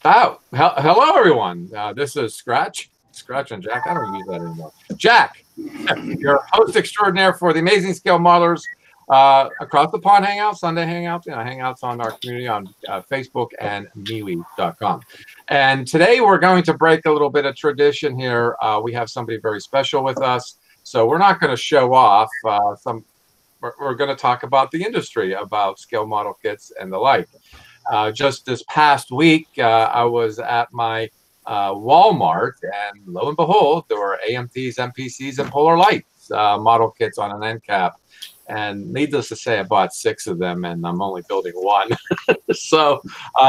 Hello everyone. This is Scratch and Jack. I don't use that anymore. Jack, your host extraordinaire for the Amazing Scale Modelers across the pond Hangout, Sunday Hangouts, Hangouts on our community on Facebook and MeWe.com. And today we're going to break a little bit of tradition here. We have somebody very special with us, so we're not going to show off We're going to talk about the industry, about scale model kits and the like. Just this past week, I was at my Walmart, and lo and behold, there were AMTs, MPCs, and Polar Lights model kits on an end cap. And needless to say, I bought 6 of them, and I'm only building 1. So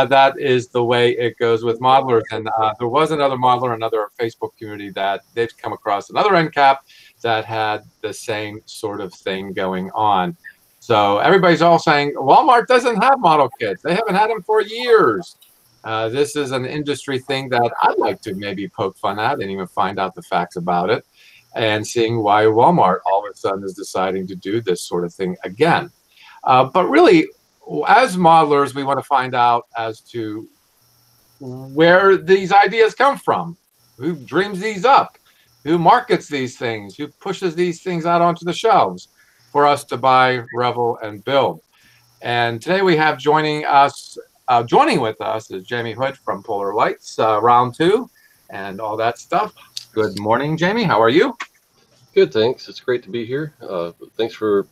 that is the way it goes with modelers. And there was another modeler, another Facebook community that they'd come across another end cap that had the same sort of thing going on. So everybody's all saying, Walmart doesn't have model kits. They haven't had them for years. This is an industry thing that I'd like to maybe poke fun at and even find out the facts about it, and seeing why Walmart all of a sudden is deciding to do this sort of thing again. But really, as modelers, we want to find out as to where these ideas come from, who dreams these up, who markets these things, who pushes these things out onto the shelves for us to buy, revel, and build. And today we have joining with us is Jamie Hood from Polar Lights, round 2, and all that stuff. Good morning, Jamie. How are you? Good, thanks. It's great to be here. Thanks for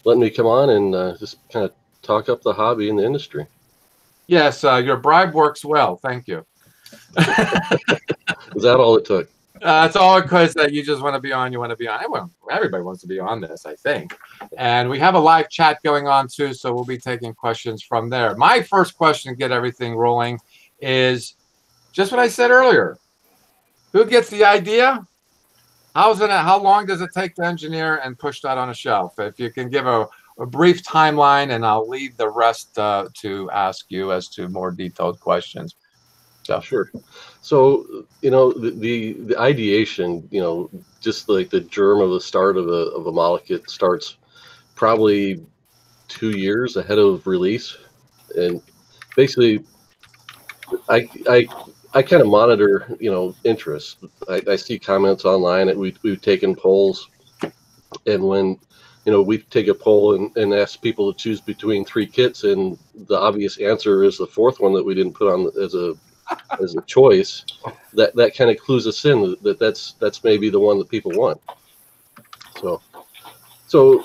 letting me come on and just kind of talk up the hobby and the industry. Yes, your bribe works well. Thank you. Is that all it took? It's all because that you just want to be on. You want to be on. Everybody wants to be on this, I think. And we have a live chat going on too, so we'll be taking questions from there. My first question to get everything rolling is just what I said earlier. Who gets the idea? How long does it take to engineer and push that on a shelf? If you can give a brief timeline, and I'll leave the rest to ask you as to more detailed questions. So. Sure. So, the ideation, just like the germ of the start of a model kit starts probably 2 years ahead of release. And basically, I kind of monitor, interest. I see comments online, and we've taken polls, and when, we take a poll and ask people to choose between 3 kits, and the obvious answer is the 4th one that we didn't put on as a choice, that kind of clues us in that's maybe the one that people want. So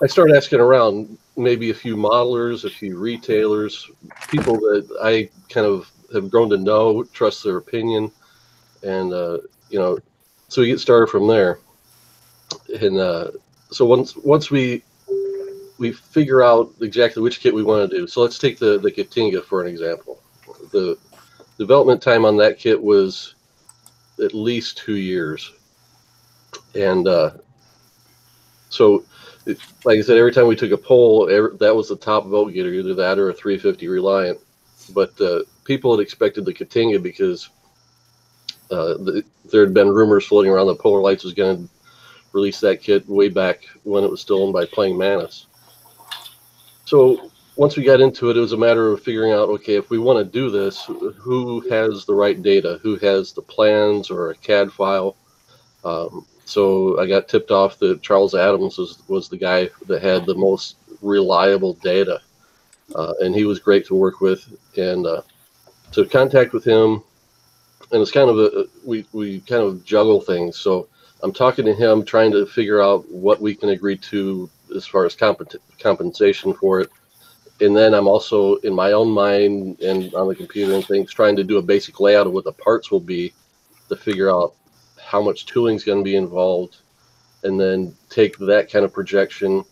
I started asking around, maybe a few modelers, a few retailers, people that I kind of have grown to know, trust their opinion, and so we get started from there. And so once we figure out exactly which kit we want to do. So let's take the Katinga for an example. The development time on that kit was at least 2 years, and so like I said, every time we took a poll, that was the top vote getter, either that or a 350 Reliant. But people had expected the Katinga because there had been rumors floating around that Polar Lights was going to release that kit way back when it was still owned by Playing Mantis. So once we got into it, it was a matter of figuring out, okay, if we want to do this, who has the right data, who has the plans or a CAD file. So I got tipped off that Charles Adams was the guy that had the most reliable data, and he was great to work with. And to contact with him, and it's kind of we kind of juggle things. So I'm talking to him, trying to figure out what we can agree to as far as compensation for it. And then I'm also, in my own mind and on the computer and things, trying to do a basic layout of what the parts will be to figure out how much tooling is going to be involved, and then take that kind of projection,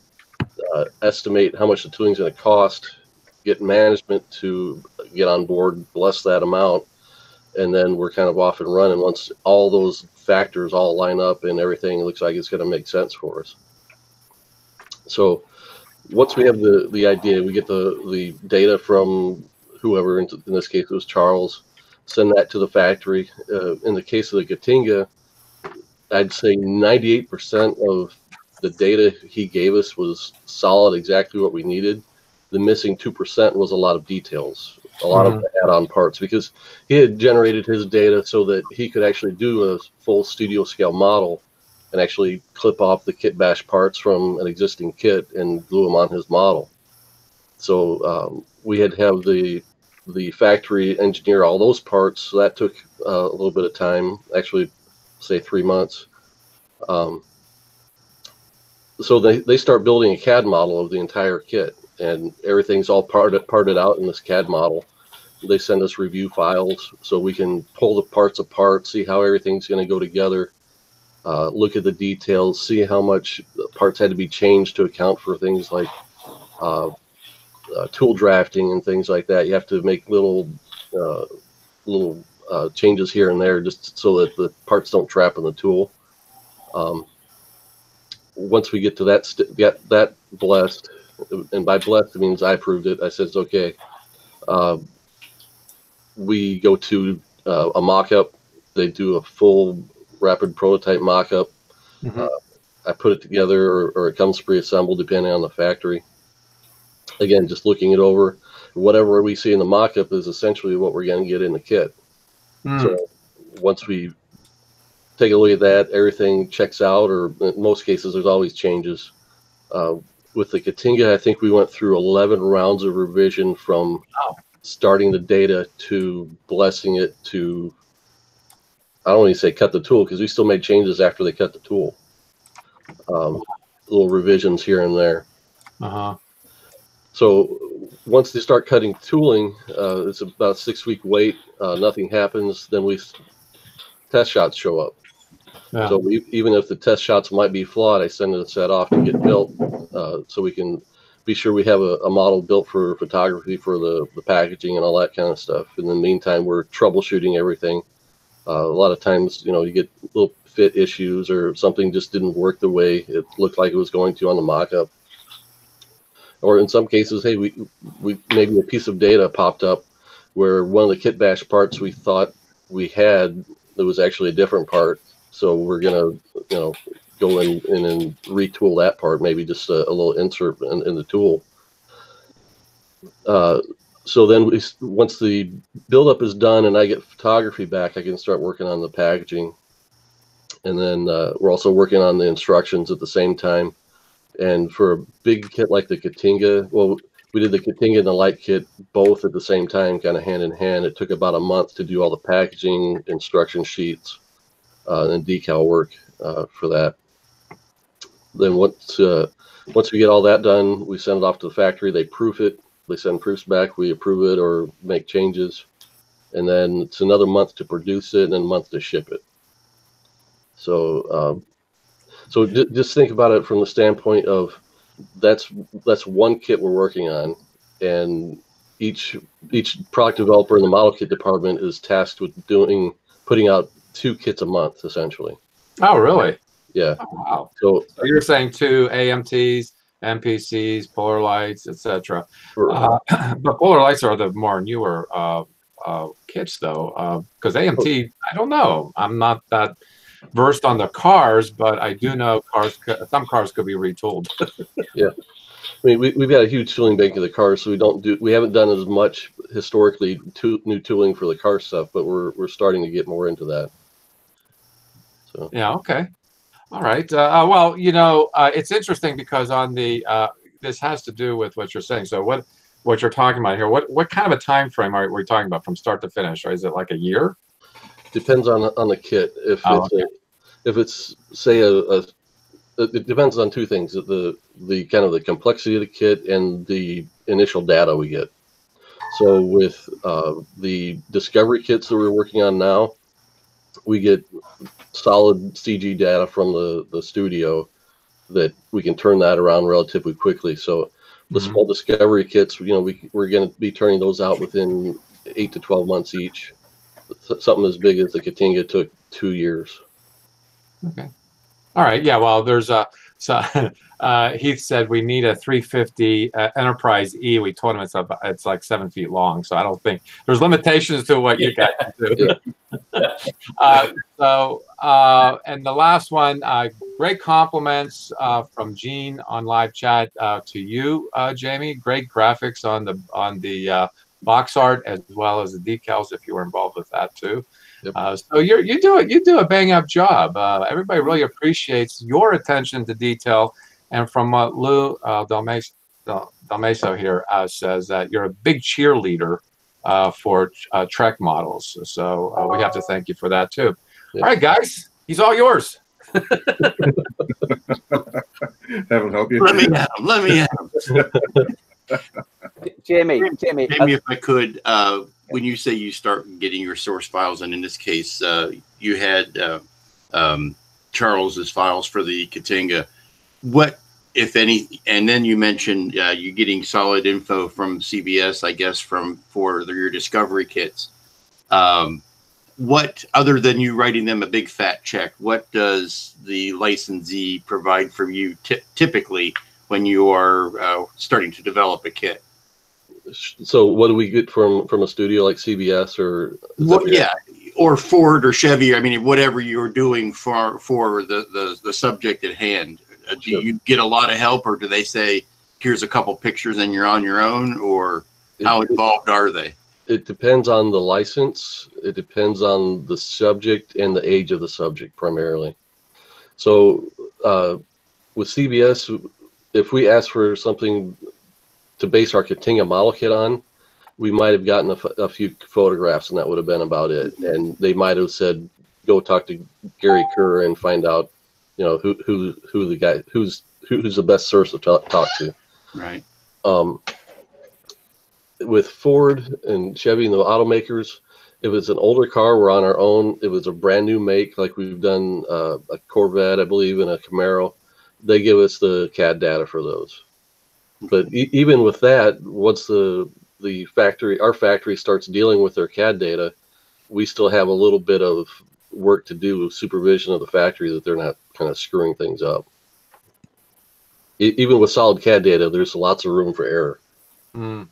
estimate how much the tooling is going to cost, get management to get on board, bless that amount, and then we're kind of off and running once all those factors all line up and everything looks like it's going to make sense for us. So once we have the idea, we get the data from whoever, in this case it was Charles, send that to the factory. In the case of the Katinga, I'd say 98% of the data he gave us was solid, exactly what we needed. The missing 2% was a lot of details. a lot of the add-on parts, because he had generated his data so that he could actually do a full studio scale model and actually clip off the kit bash parts from an existing kit and glue them on his model. So we had to have the factory engineer all those parts. So that took a little bit of time, actually, say 3 months. So they start building a CAD model of the entire kit, and everything's all parted out in this CAD model. They send us review files so we can pull the parts apart, see how everything's going to go together, look at the details, see how much parts had to be changed to account for things like tool drafting and things like that. You have to make little changes here and there just so that the parts don't trap in the tool. Once we get to that blessed, and by blessed it means I approved it. I said it's okay. We go to a mock-up. They do a full rapid prototype mock-up. I put it together, or it comes pre-assembled depending on the factory. Again, just looking it over. Whatever we see in the mock-up is essentially what we're going to get in the kit. So once we take a look at that, everything checks out, or in most cases there's always changes. With the Katinga, I think we went through 11 rounds of revision from starting the data to blessing it to, I don't want to say cut the tool, because we still made changes after they cut the tool. Little revisions here and there. So once they start cutting tooling, it's about a 6-week wait. Nothing happens. Then test shots show up. So even if the test shots might be flawed, I send a set off to get built, so we can be sure we have a model built for photography, for the packaging and all that kind of stuff. In the meantime, we're troubleshooting everything. A lot of times, you get little fit issues, or something just didn't work the way it looked like it was going to on the mock-up. Or in some cases, hey, we maybe a piece of data popped up where one of the kit bash parts we thought we had, it was actually a different part. So we're gonna, go in and retool that part, maybe just a little insert in the tool. So then once the buildup is done and I get photography back, I can start working on the packaging. And then we're also working on the instructions at the same time. And for a big kit like the Katinga, well, we did the Katinga and the light kit both at the same time, kind of hand in hand. It took about a month to do all the packaging, instruction sheets, and decal work for that. Then once we get all that done, we send it off to the factory. They proof it. They send proofs back. We approve it or make changes. And then it's another month to produce it and then a month to ship it. So just think about it from the standpoint of that's one kit we're working on, and each product developer in the model kit department is tasked with putting out 2 kits a month, essentially. Oh, really? Yeah. Oh, wow. So you're saying 2 AMTs, MPCs, polar lights, etc. But polar lights are the more newer kits, though, because AMT, I don't know. I'm not that versed on the cars, but I do know some cars could be retooled. Yeah, I mean we've got a huge tooling bank of the cars, so we haven't done as much historically new tooling for the car stuff, but we're starting to get more into that. So yeah, okay, all right. Well, it's interesting because on the this has to do with what you're saying. So what you're talking about here, what kind of a time frame are we talking about from start to finish? Or is it like a year? Depends on the kit. If it's say it depends on 2 things: the kind of the complexity of the kit and the initial data we get. So with the discovery kits that we're working on now, we get solid CG data from the studio that we can turn that around relatively quickly. So the small discovery kits, we're going to be turning those out within 8 to 12 months each. Something as big as the Katinga took 2 years. Okay. All right. Yeah. Well, there's Heath said we need a 350 Enterprise E. We told him it's like 7 feet long, so I don't think there's limitations to what you guys can do. And the last one, great compliments from Gene on live chat to you, Jamie. Great graphics on the box art as well as the decals if you were involved with that too. Yep. So you do a bang up job. Everybody really appreciates your attention to detail. And from what Lou Dalmeso here says, that you're a big cheerleader for Trek models. So we have to thank you for that too. Yep. All right, guys, he's all yours. That'll help you. Let me have him. Jamie, if I could, when you say you start getting your source files, and in this case, you had Charles's files for the Katinga. What, if any, and then you mentioned you getting solid info from CBS, I guess, for your discovery kits. What, other than you writing them a big fat check, what does the licensee provide for you typically when you are starting to develop a kit? So what do we get from a studio like CBS or? Well, yeah, or Ford or Chevy. I mean, whatever you're doing for the subject at hand. Do you get a lot of help, or do they say, here's a couple pictures and you're on your own, or how involved are they? It depends on the license. It depends on the subject and the age of the subject primarily. So with CBS, if we ask for something to base our Katinga model kit on, we might have gotten a few photographs, and that would have been about it. And they might have said, go talk to Gary Kerr and find out, you know, who the guy, who's the best source to talk to. Right. With Ford and Chevy and the automakers, if it's an older car, we're on our own. If it's a brand new make, like we've done a Corvette, I believe, and a Camaro, they give us the CAD data for those. But even with that, once the factory, our factory starts dealing with their CAD data, we still have a little bit of work to do with supervision of the factory that they're not kind of screwing things up. Even with solid CAD data, there's lots of room for error. Mm-hmm.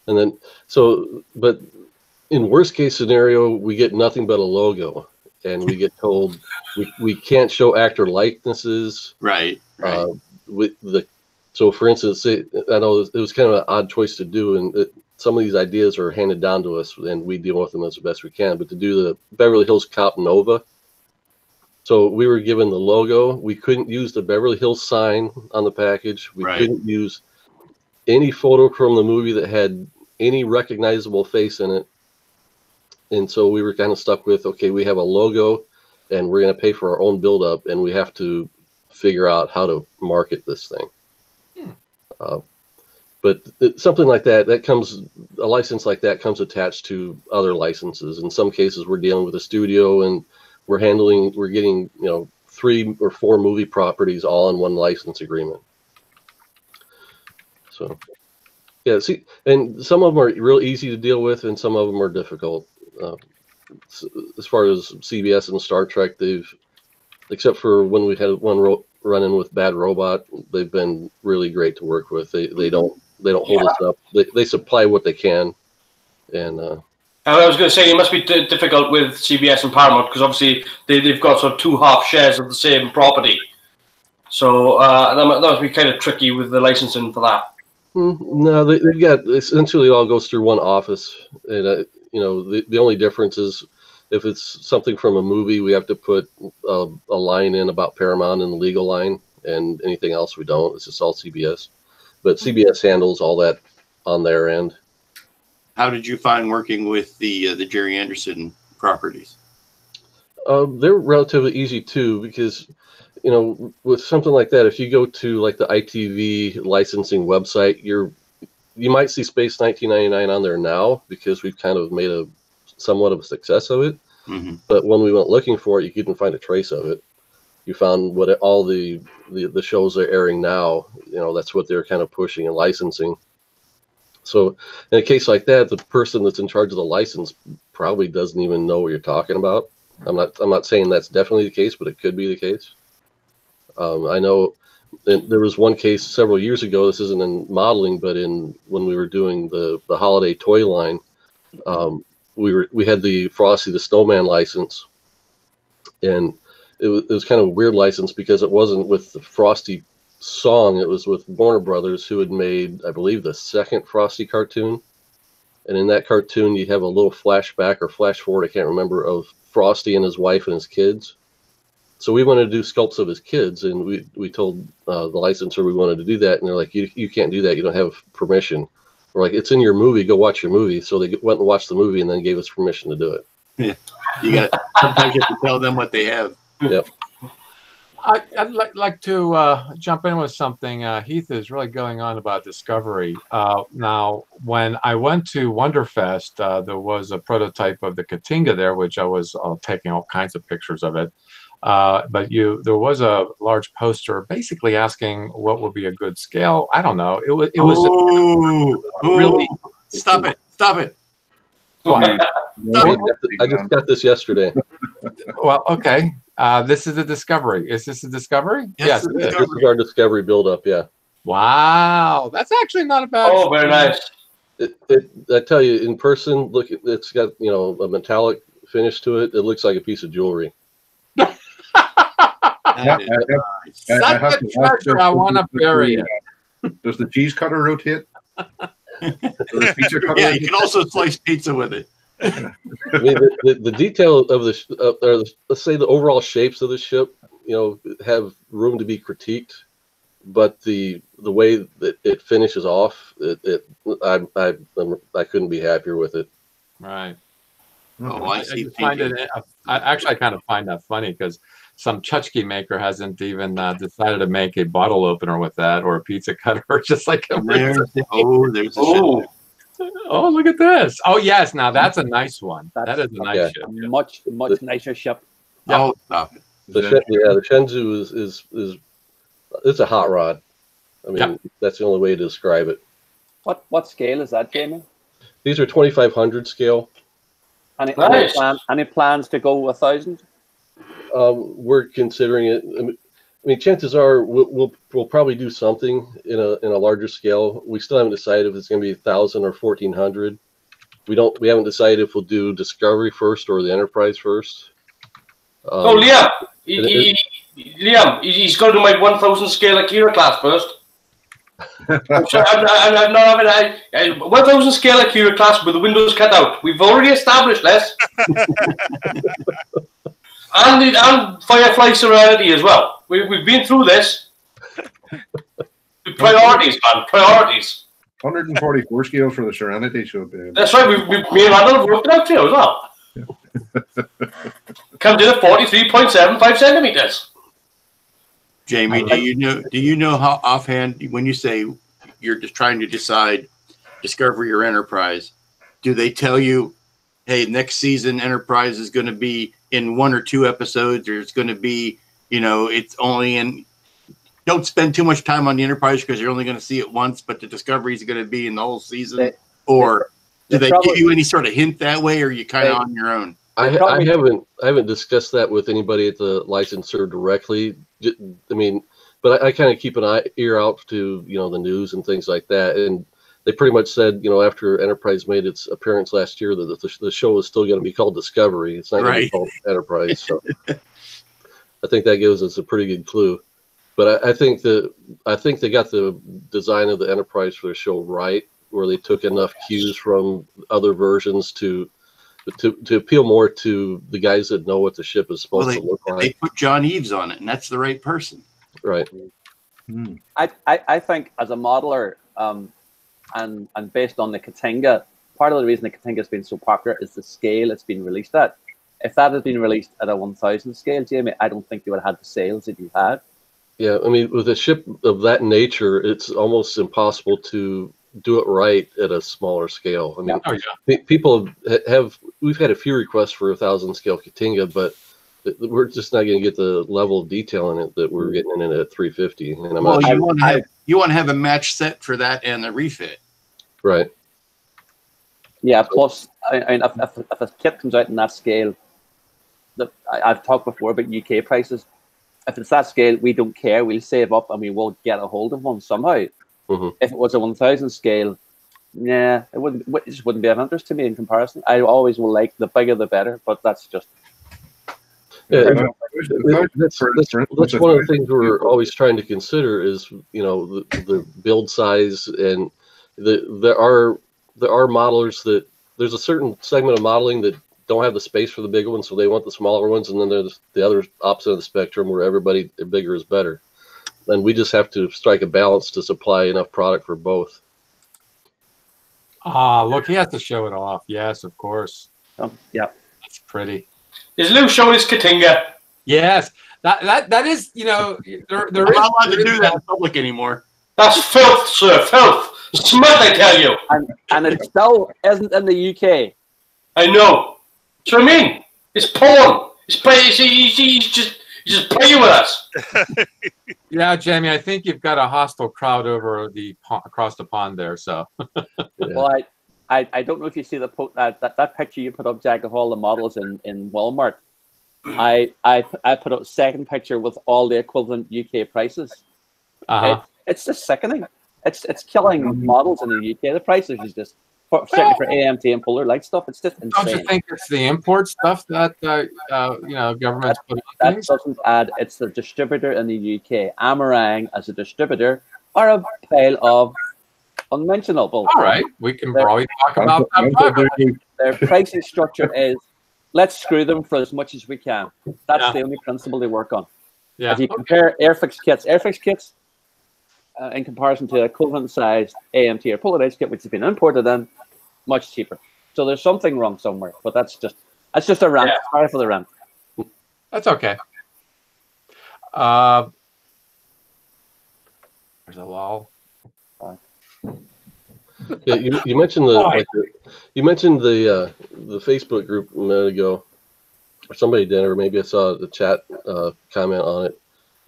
And then, but in worst case scenario, we get nothing but a logo, and we get told we can't show actor likenesses. Right. So for instance, I know it was kind of an odd choice to do, and some of these ideas are handed down to us, and we deal with them as best we can. But to do the Beverly Hills Cop Nova, so we were given the logo. We couldn't use the Beverly Hills sign on the package. We couldn't use any photo from the movie that had any recognizable face in it. And so we were kind of stuck with, okay, we have a logo, and we're going to pay for our own build-up, and we have to figure out how to market this thing. But something like that comes, a license like that comes attached to other licenses. In some cases, we're dealing with a studio, and we're getting, 3 or 4 movie properties all in one license agreement. So, yeah, see, and some of them are real easy to deal with, and some of them are difficult. As far as CBS and Star Trek, except for when we had one run-in with Bad Robot, they've been really great to work with. They don't hold us up. They supply what they can, and I was going to say, it must be difficult with CBS and Paramount, because obviously they've got sort of 2 half shares of the same property. So that must be kind of tricky with the licensing for that. No, they've got, essentially all goes through one office. And, the only difference is if it's something from a movie, we have to put a line in about Paramount in the legal line, and anything else we don't. It's just all CBS. But CBS handles all that on their end. How did you find working with the Jerry Anderson properties? They're relatively easy too, because with something like that, if you go to like the ITV licensing website, you might see Space 1999 on there now, because we've kind of made somewhat of a success of it. Mm-hmm. But when we went looking for it, you couldn't find a trace of it. You found all the shows they're airing now. That's what they're kind of pushing and licensing. So in a case like that, the person that's in charge of the license probably doesn't even know what you're talking about. I'm not saying that's definitely the case, but it could be the case. I know there was one case several years ago. This isn't in modeling, but when we were doing the holiday toy line, we had the Frosty the Snowman license, and it was kind of a weird license because it wasn't with the Frosty song. It was with Warner Brothers, who had made, I believe, the second Frosty cartoon. And in that cartoon, you have a little flashback or flash forward, I can't remember, of Frosty and his wife and his kids. So we wanted to do sculpts of his kids, and we told the licensor we wanted to do that, and they're like, you can't do that. You don't have permission. We're like, it's in your movie. Go watch your movie. So they went and watched the movie and then gave us permission to do it. Yeah, you got. Sometimes you have to tell them what they have. Yep. I'd like to jump in with something. Heath is really going on about Discovery. Now, when I went to Wonderfest, there was a prototype of the Katinga there, which I was taking all kinds of pictures of it. But there was a large poster basically asking what would be a good scale. I don't know. It was really. Stop it! I just got this yesterday. Well, okay. This is a Discovery. Is this a Discovery? Yes, it is. This is our Discovery build-up, yeah. Wow, that's actually not a bad. Oh, very nice. I tell you, in person, look, it's got a metallic finish to it. It looks like a piece of jewelry. Such a treasure. I want to bury it. Does the cheese cutter rotate? Yeah, you can also slice pizza with it. I mean, the detail of or let's say the overall shapes of the ship, have room to be critiqued, but the way that it finishes off, I couldn't be happier with it. Right. Oh, I see. I kind of find that funny because some tchotchke maker hasn't even decided to make a bottle opener with that or a pizza cutter or just like a there's a Oh, oh, look at this. Oh, yes. Now that's a nice one. That is a nice ship. A much nicer ship. Oh, stop it. The Shenzhou is it's a hot rod. I mean, that's the only way to describe it. What scale is that, Jamie? These are 2500 scale. Any plans to go 1,000? We're considering it. I mean, chances are we'll probably do something in a larger scale. We still haven't decided if it's going to be 1,000 or 1,400. We haven't decided if we'll do Discovery first or the Enterprise first. Liam, he's got to do my 1,000 scale Akira class first. I'm not having 1,000 scale Akira class with the windows cut out. We've already established this. And Firefly Serenity as well. We've been through this. Priorities, man. Priorities. 144 scale for the Serenity should be. That's right. Me and Randall have worked it out too as well. Comes in at 43.75 centimeters. Jamie, do you know how offhand, when you say you're just trying to decide Discovery or Enterprise, do they tell you, hey, next season Enterprise is going to be in 1 or 2 episodes, or it's going to be, it's only in, don't spend too much time on the Enterprise because you're only going to see it once, but the Discovery is going to be in the whole season? Or do they give you any sort of hint that way, or are you kind of on your own? I haven't discussed that with anybody at the licensor directly. I mean, but I kind of keep an ear out to the news and things like that, and they pretty much said after Enterprise made its appearance last year that the show is still going to be called Discovery. It's not going to be called Enterprise. So I think that gives us a pretty good clue. But I think they got the design of the Enterprise for the show right, where they took enough cues from other versions to appeal more to the guys that know what the ship is supposed to look like. They put John Eves on it, and that's the right person. Right. I think as a modeler, and based on the Katinga, part of the reason the Katinga has been so popular is the scale it's been released at. If that had been released at a 1,000 scale, Jamie, I don't think you would have had the sales that you had. Yeah, I mean, with a ship of that nature, it's almost impossible to do it right at a smaller scale. I mean, people we've had a few requests for 1,000 scale Katinga, but we're just not going to get the level of detail in it that we're getting in it at 350. And you want to have a match set for that and the refit. Right. Yeah, plus, if a kit comes out in that scale, I've talked before about UK prices. If it's that scale, we don't care. We'll save up and we will get a hold of one somehow. Mm-hmm. If it was a 1,000 scale, it just wouldn't be of interest to me in comparison. I always will like the bigger the better, but that's just. Yeah, that's one of the things we're always trying to consider is the build size, and there are there are modelers that there's a certain segment of modeling that don't have the space for the big ones, so they want the smaller ones, and then there's the other opposite of the spectrum where everybody bigger is better. And we just have to strike a balance to supply enough product for both. Ah, look, he has to show it off. Yes, of course. Yeah. That's pretty. Is Lou showing his Katinga? Yes. That is, you know, there I'm not allowed to do that in public anymore. That's filth, sir. Filth. Smut, I tell you. And it still isn't in the UK. I know. That's what I mean. It's porn. He's just playing with us. Yeah, Jamie, I think you've got a hostile crowd over across the pond there. So, well, I don't know if you see that picture you put up, Jack, of all the models in Walmart. I put up a second picture with all the equivalent UK prices. It's just sickening. It's killing models in the UK. The prices is just certainly for AMT and polar light stuff. It's just insane. Don't you think it's the import stuff that you know, governments put on things? That doesn't add. It's the distributor in the UK. Amarang as a distributor are a pile of unmentionable. All right, we can probably talk about that privately. Their pricing structure is let's screw them for as much as we can. That's the only principle they work on. Yeah. If you compare Airfix kits in comparison to equivalent sized AMT or polarized kit, which has been imported in, much cheaper. So there's something wrong somewhere, but that's just a rant. Sorry for the rant. That's okay. There's a lull. Yeah, you mentioned you mentioned the Facebook group a minute ago, or somebody did, or maybe I saw the chat comment on it,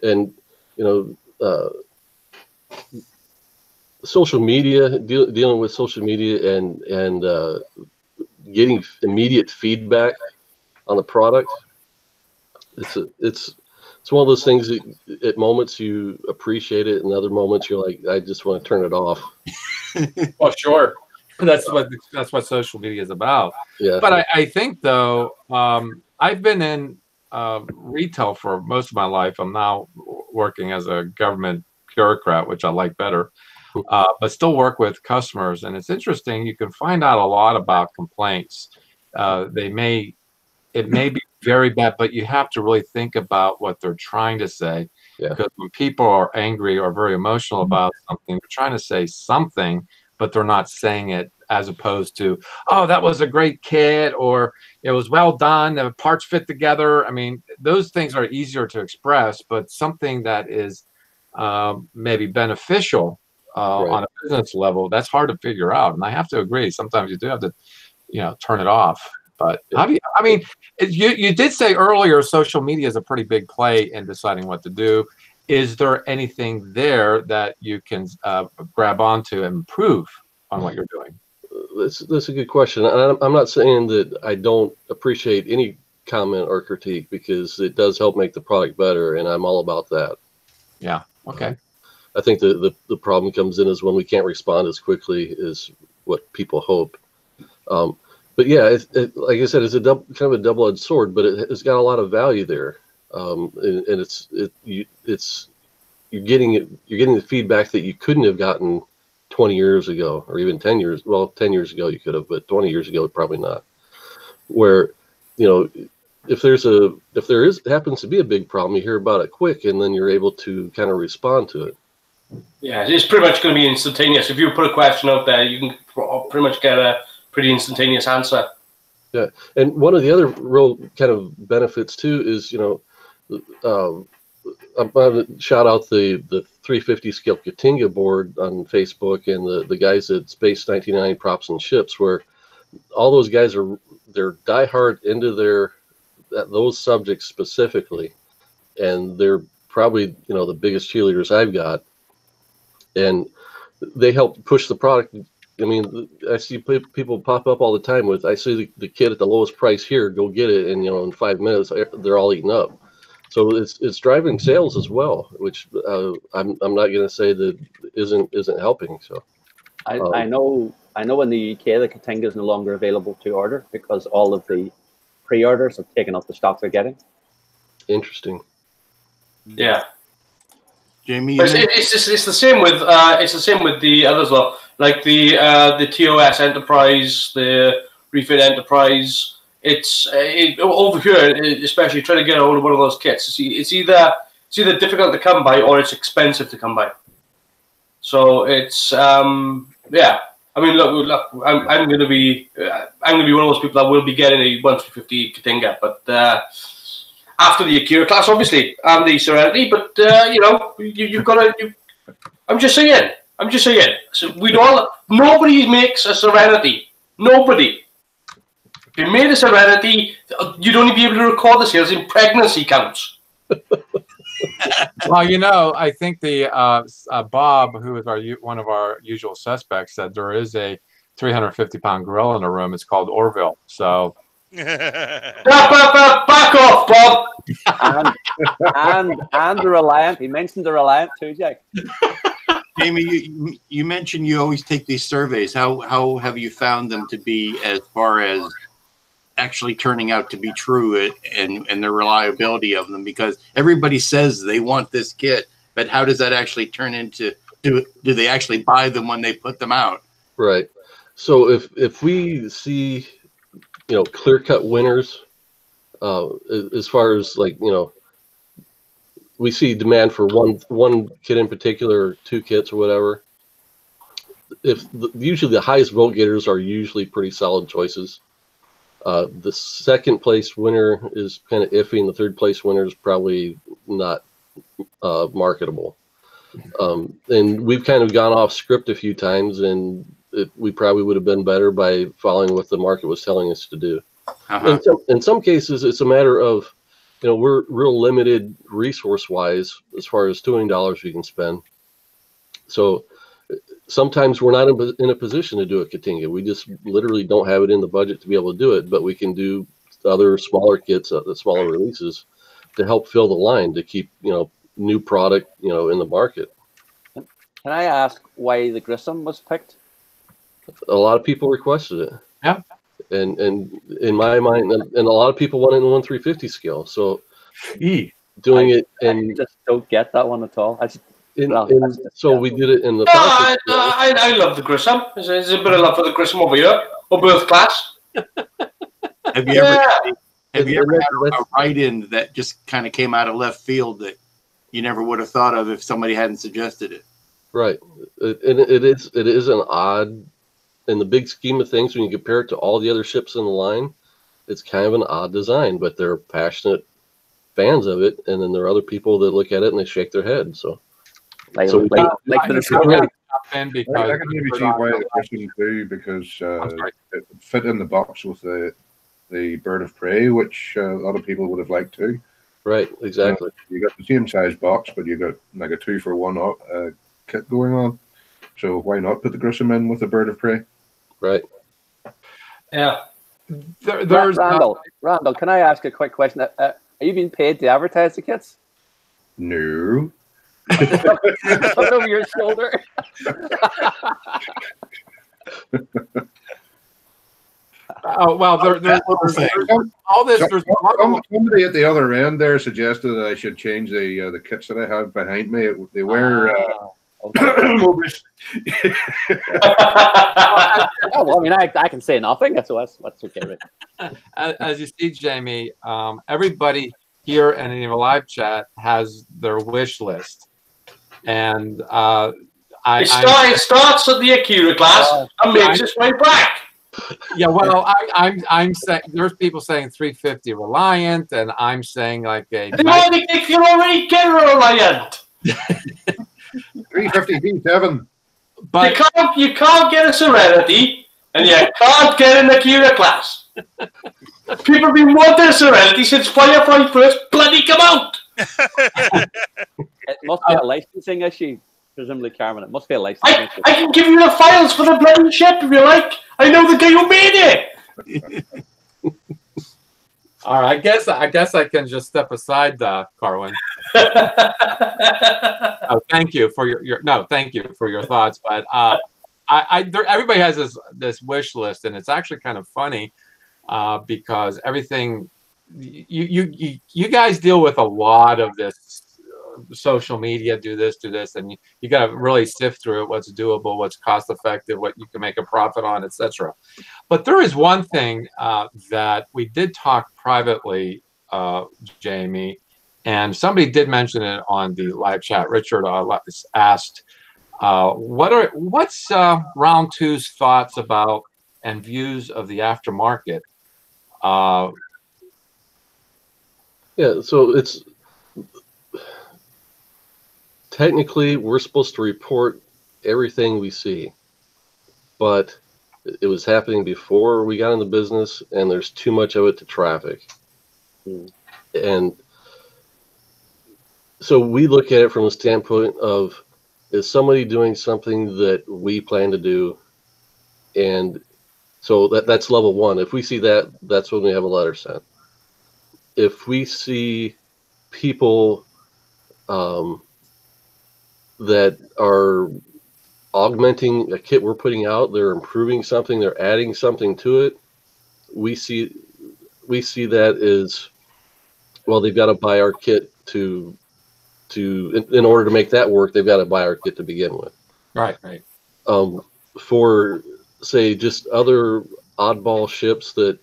and you know, social media, dealing with social media and getting immediate feedback on the product. It's one of those things that at moments you appreciate it, and other moments you're like, I just want to turn it off. Well, sure. That's what social media is about. Yeah. But I think though, I've been in retail for most of my life. I'm now working as a government bureaucrat, which I like better, but still work with customers. And it's interesting. You can find out a lot about complaints. It may be very bad, but you have to really think about what they're trying to say. Yeah. Because when people are angry or very emotional about something, they're trying to say something, but they're not saying it, as opposed to, oh, that was a great kit, or it was well done, the parts fit together. I mean, those things are easier to express, but something that is maybe beneficial on a business level, that's hard to figure out. And I have to agree, sometimes you do have to, you know, turn it off. But how do you, I mean, you did say earlier social media is a pretty big play in deciding what to do. Is there anything there that you can grab onto and improve on what you're doing? That's a good question. I'm not saying that I don't appreciate any comment or critique, because it does help make the product better, and I'm all about that. Yeah. Okay. I think the problem comes in is when we can't respond as quickly as what people hope. But yeah, like I said, it's kind of a double-edged sword, but it's got a lot of value there, and you're getting the feedback that you couldn't have gotten 20 years ago, or even 10 years. Well, 10 years ago you could have, but 20 years ago probably not. Where, you know, if there happens to be a big problem, you hear about it quick, and then you're able to kind of respond to it. Yeah, it's pretty much going to be instantaneous. If you put a question out there, you can pretty much get a pretty instantaneous answer. Yeah, and one of the other real kind of benefits too is, you know, I'm going to shout out the 350 scale Katinga board on Facebook, and the guys at Space 99 Props and Ships, where all those guys they're diehard into those subjects specifically, and they're probably, you know, the biggest cheerleaders I've got, and they help push the product. I mean, I see people pop up all the time with, I see the kit at the lowest price here, go get it, and, you know, in 5 minutes they're all eaten up. So it's driving sales as well, which I'm not going to say that isn't helping. So I know in the UK the Katinga is no longer available to order because all of the pre-orders have taken up the stock they're getting. Interesting. Yeah. Jamie? It's the same with the others though, like the TOS Enterprise, the Refit Enterprise. It's over here, especially trying to get a hold of one of those kits. It's either difficult to come by or it's expensive to come by. So it's yeah. I mean, look. I'm gonna be one of those people that will be getting a 1350 Katinga, but after the Akira class, obviously, and the Serenity. But you know, you've got to. I'm just saying. So nobody makes a Serenity. Nobody. If you made a Serenity, you'd only be able to record the sales in pregnancy counts. Well, you know, I think the Bob, who is one of our usual suspects, said there is a 350-pound gorilla in the room. It's called Orville. So back off, Bob. and the Reliant. He mentioned the Reliant too, Jack. Jamie, you mentioned you always take these surveys. How have you found them to be as far as actually turning out to be true and the reliability of them? Because everybody says they want this kit, but how does that actually turn into, do they actually buy them when they put them out? Right. So if we see, you know, clear-cut winners, as far as, like, you know, we see demand for one kit in particular, or two kits or whatever. Usually the highest vote getters are usually pretty solid choices. The second place winner is kind of iffy, and the third place winner is probably not marketable. And we've kind of gone off script a few times, and we probably would have been better by following what the market was telling us to do. In some cases, it's a matter of, you know, we're real limited resource-wise as far as tooling dollars we can spend. So sometimes we're not in a position to do a Katinga. We just literally don't have it in the budget to be able to do it, but we can do other smaller kits, the smaller releases, to help fill the line, to keep, you know, new product, you know, in the market. Can I ask why the Grissom was picked? A lot of people requested it. Yeah. And in my mind, and a lot of people want it in 1/350 scale. So doing it, and I just don't get that one at all. so we did it in the. I love the Grissom. There's a bit of love for the Grissom over here, or both class. Have you ever had a write-in that just kind of came out of left field that you never would have thought of if somebody hadn't suggested it? Right, and it is an odd, in the big scheme of things, when you compare it to all the other ships in the line, it's kind of an odd design, but they're passionate fans of it, and then there are other people that look at it and they shake their head. So I can maybe see why the question too, because it fit in the box with the Bird of Prey, which a lot of people would have liked too. Right, exactly. You got the same size box, but you got like a 2-for-1 kit going on. So why not put the Grissom in with the Bird of Prey? Right. Yeah. There's Randall, can I ask a quick question? Are you being paid to advertise the kits? No. Look over your shoulder. Oh well, there's all this. Somebody at the other end there suggested that I should change the kits that I have behind me. They were. Okay. Well, I mean, I can say nothing. That's okay. Right? As you see, Jamie, everybody here and in the live chat has their wish list, and it starts at the Akira class and makes its way back. Yeah, well, I'm saying there's people saying 350 Reliant, and I'm saying like a. If you already get a Reliant. 350 B7. But you can't get a Serenity, and you can't get an Akira class. People have been wanting a Serenity since Firefight first bloody come out. It must be a licensing issue, presumably, Carmen. It must be a licensing issue. I can give you the files for the bloody ship if you like. I know the guy who made it. all right, I guess I can just step aside, Carwin. Thank you for thank you for your thoughts. But everybody has this wish list, and it's actually kind of funny because everything you guys deal with a lot of this social media, do this, and you got to really sift through it, what's doable, what's cost effective, what you can make a profit on, etc. But there is one thing that we did talk privately, Jamie, and somebody did mention it on the live chat. Richard asked, what's Round Two's thoughts about and views of the aftermarket? Yeah, so it's technically we're supposed to report everything we see, but it was happening before we got into business, and there's too much of it to traffic. And so we look at it from a standpoint of, is somebody doing something that we plan to do? And so that's level one. If we see that, that's when we have a letter sent. If we see people that are augmenting a kit we're putting out, they're improving something, they're adding something to it, we see that as, well, they've got to buy our kit in order to make that work, they've got to buy our kit to begin with. Right. For, say, just other oddball ships that,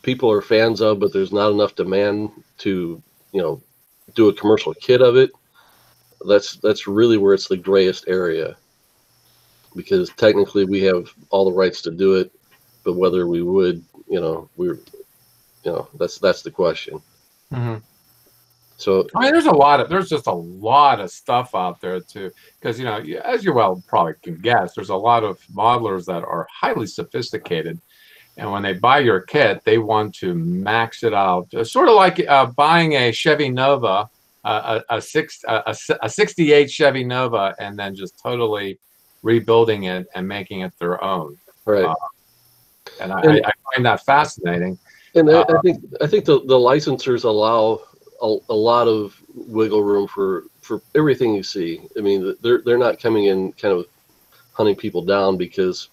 people are fans of, but there's not enough demand to, do a commercial kit of it, that's really where it's the grayest area. Because technically we have all the rights to do it, but whether we would, that's the question. Mm-hmm. So I mean, there's just a lot of stuff out there too, because as you well probably can guess, there's a lot of modelers that are highly sophisticated, and when they buy your kit, they want to max it out, sort of like buying a Chevy Nova, a 68 Chevy Nova, and then just totally rebuilding it and making it their own. Right. And I find that fascinating. And I think the licensors allow a lot of wiggle room for everything you see. I mean, they're not coming in kind of hunting people down because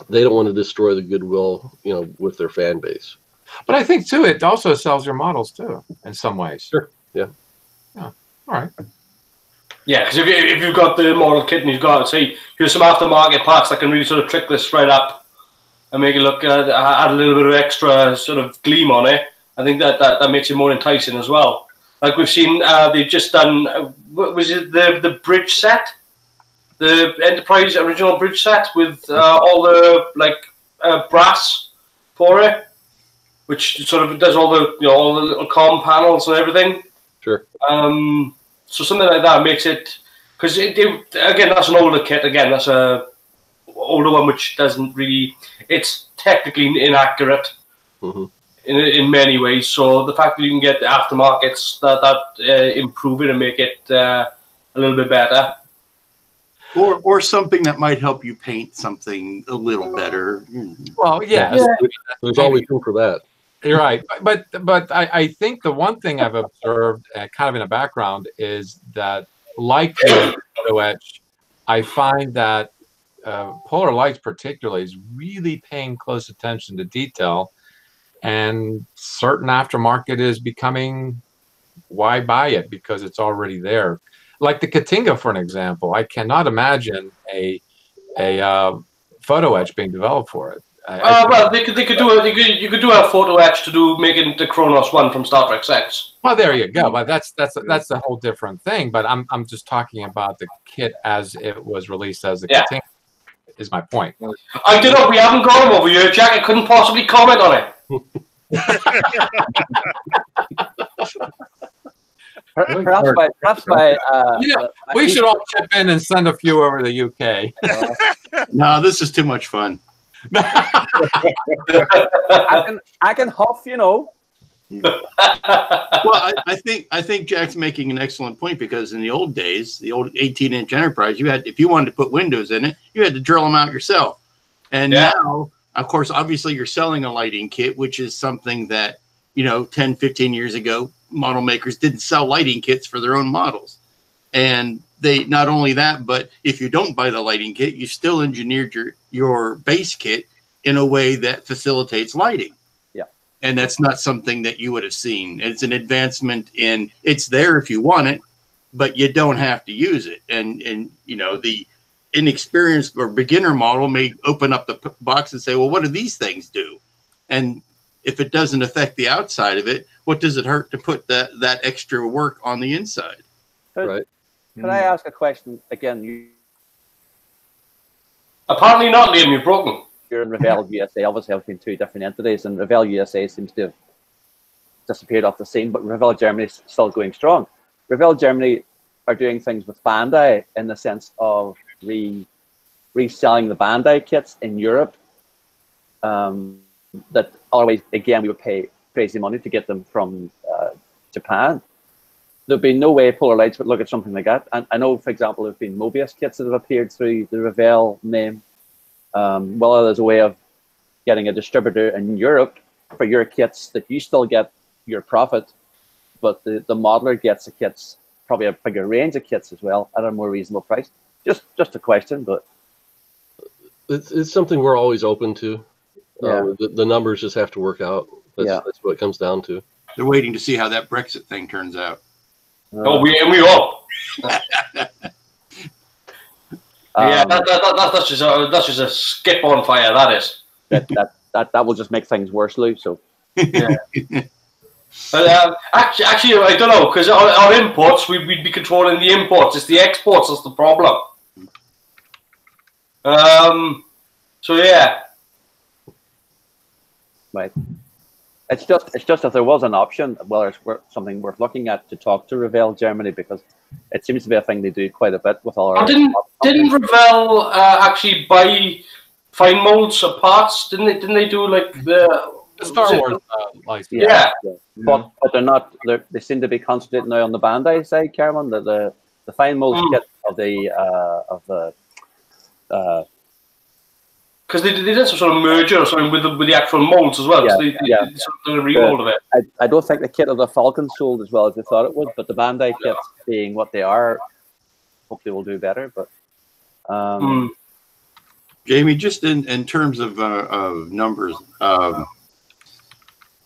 they don't want to destroy the goodwill, with their fan base. But I think too, it also sells your models too in some ways. Sure. Yeah. All right. Yeah, because if you've got the model kit and you've got, say, here's some aftermarket parts that can really sort of trick this right up and make it look, add a little bit of extra sort of gleam on it, I think that makes it more enticing as well. Like we've seen, they've just done, what was it, the bridge set? The Enterprise original bridge set with all the, brass for it, which sort of does all the little comm panels and everything. Sure. So something like that makes it, because again, that's an older kit. Again, that's a older one which doesn't really, it's technically inaccurate in many ways. So the fact that you can get the aftermarkets that improve it and make it a little bit better, or something that might help you paint something a little better. Well, yeah. There's always room for that. You're right, but I think the one thing I've observed, kind of in the background, is that, like the photo etch, I find that Polar Lights particularly is really paying close attention to detail, and certain aftermarket is becoming, why buy it, because it's already there. Like the Katinga, for an example, I cannot imagine a photo etch being developed for it. Well, you could do a photo etch to make it the Kronos one from Star Trek 6. Well, there you go. But that's a whole different thing. But I'm just talking about the kit as it was released as a Katinga, is my point. I don't know. We haven't got him over here, Jack. I couldn't possibly comment on it. Perhaps by we should all chip in and send a few over to the UK. No, this is too much fun. I can huff, Well, I think Jack's making an excellent point, because in the old days, the old 18-inch Enterprise, you had, if you wanted to put windows in it, you had to drill them out yourself. And now, of course, obviously you're selling a lighting kit, which is something that, 10, 15 years ago, model makers didn't sell lighting kits for their own models. And they, not only that, but if you don't buy the lighting kit, you still engineered your base kit in a way that facilitates lighting. Yeah. And that's not something that you would have seen. It's an advancement in, it's there if you want it, but you don't have to use it. And you know, the inexperienced or beginner model may open up the box and say, well, what do these things do? And if it doesn't affect the outside of it, what does it hurt to put that extra work on the inside? Right. Can I ask a question again? Apparently not, Liam. You're broken. You're in Revell USA. Obviously, have been two different entities, and Revell USA seems to have disappeared off the scene, but Revell Germany is still going strong. Revell Germany are doing things with Bandai in the sense of reselling the Bandai kits in Europe. That always, again, we would pay crazy money to get them from Japan. There'd be no way Polar Lights would look at something like that. And I know, for example, there have been Mobius kits that have appeared through the Revell name. Well, there's a way of getting a distributor in Europe for your kits that you still get your profit, but the modeler gets the kits, probably a bigger range of kits as well at a more reasonable price. Just a question, but it's something we're always open to. Yeah. The numbers just have to work out. That's what it comes down to. They're waiting to see how that Brexit thing turns out. Oh, we all. Yeah, that's just a skip on fire. That is. That will just make things worse, Lou. So. Yeah. But actually, I don't know, because our imports, we'd be controlling the imports. It's the exports that's the problem. So yeah. Right. It's just if there was an option, whether it's something worth looking at, to talk to Revell Germany, because it seems to be a thing they do quite a bit with all our. Didn't Revell actually buy fine molds of parts? Didn't they do like the Star Wars license? Yeah. But they're not. They seem to be concentrating now on the Bandai side, Cameron. The fine molds kit of the because they did some sort of merger or something with the actual molds as well. Yeah, so they sort of remold of it. I don't think the kit of the Falcon sold as well as they thought it would, but the Bandai kits, being what they are, hopefully will do better. But Jamie, just in terms of numbers, of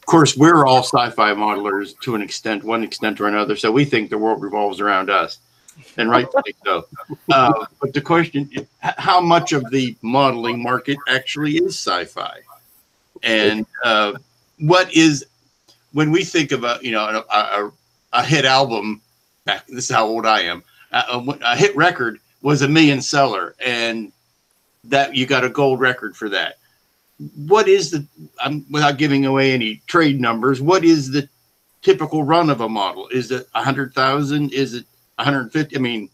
course, we're all sci-fi modelers to an extent, one extent or another, so we think the world revolves around us. And rightfully so. But the question is, how much of the modeling market actually is sci-fi? And what is, when we think about, a hit album, this is how old I am, a hit record was a million seller, and that you got a gold record for that. What is without giving away any trade numbers, what is the typical run of a model? Is it 100,000? Is it 150? I mean,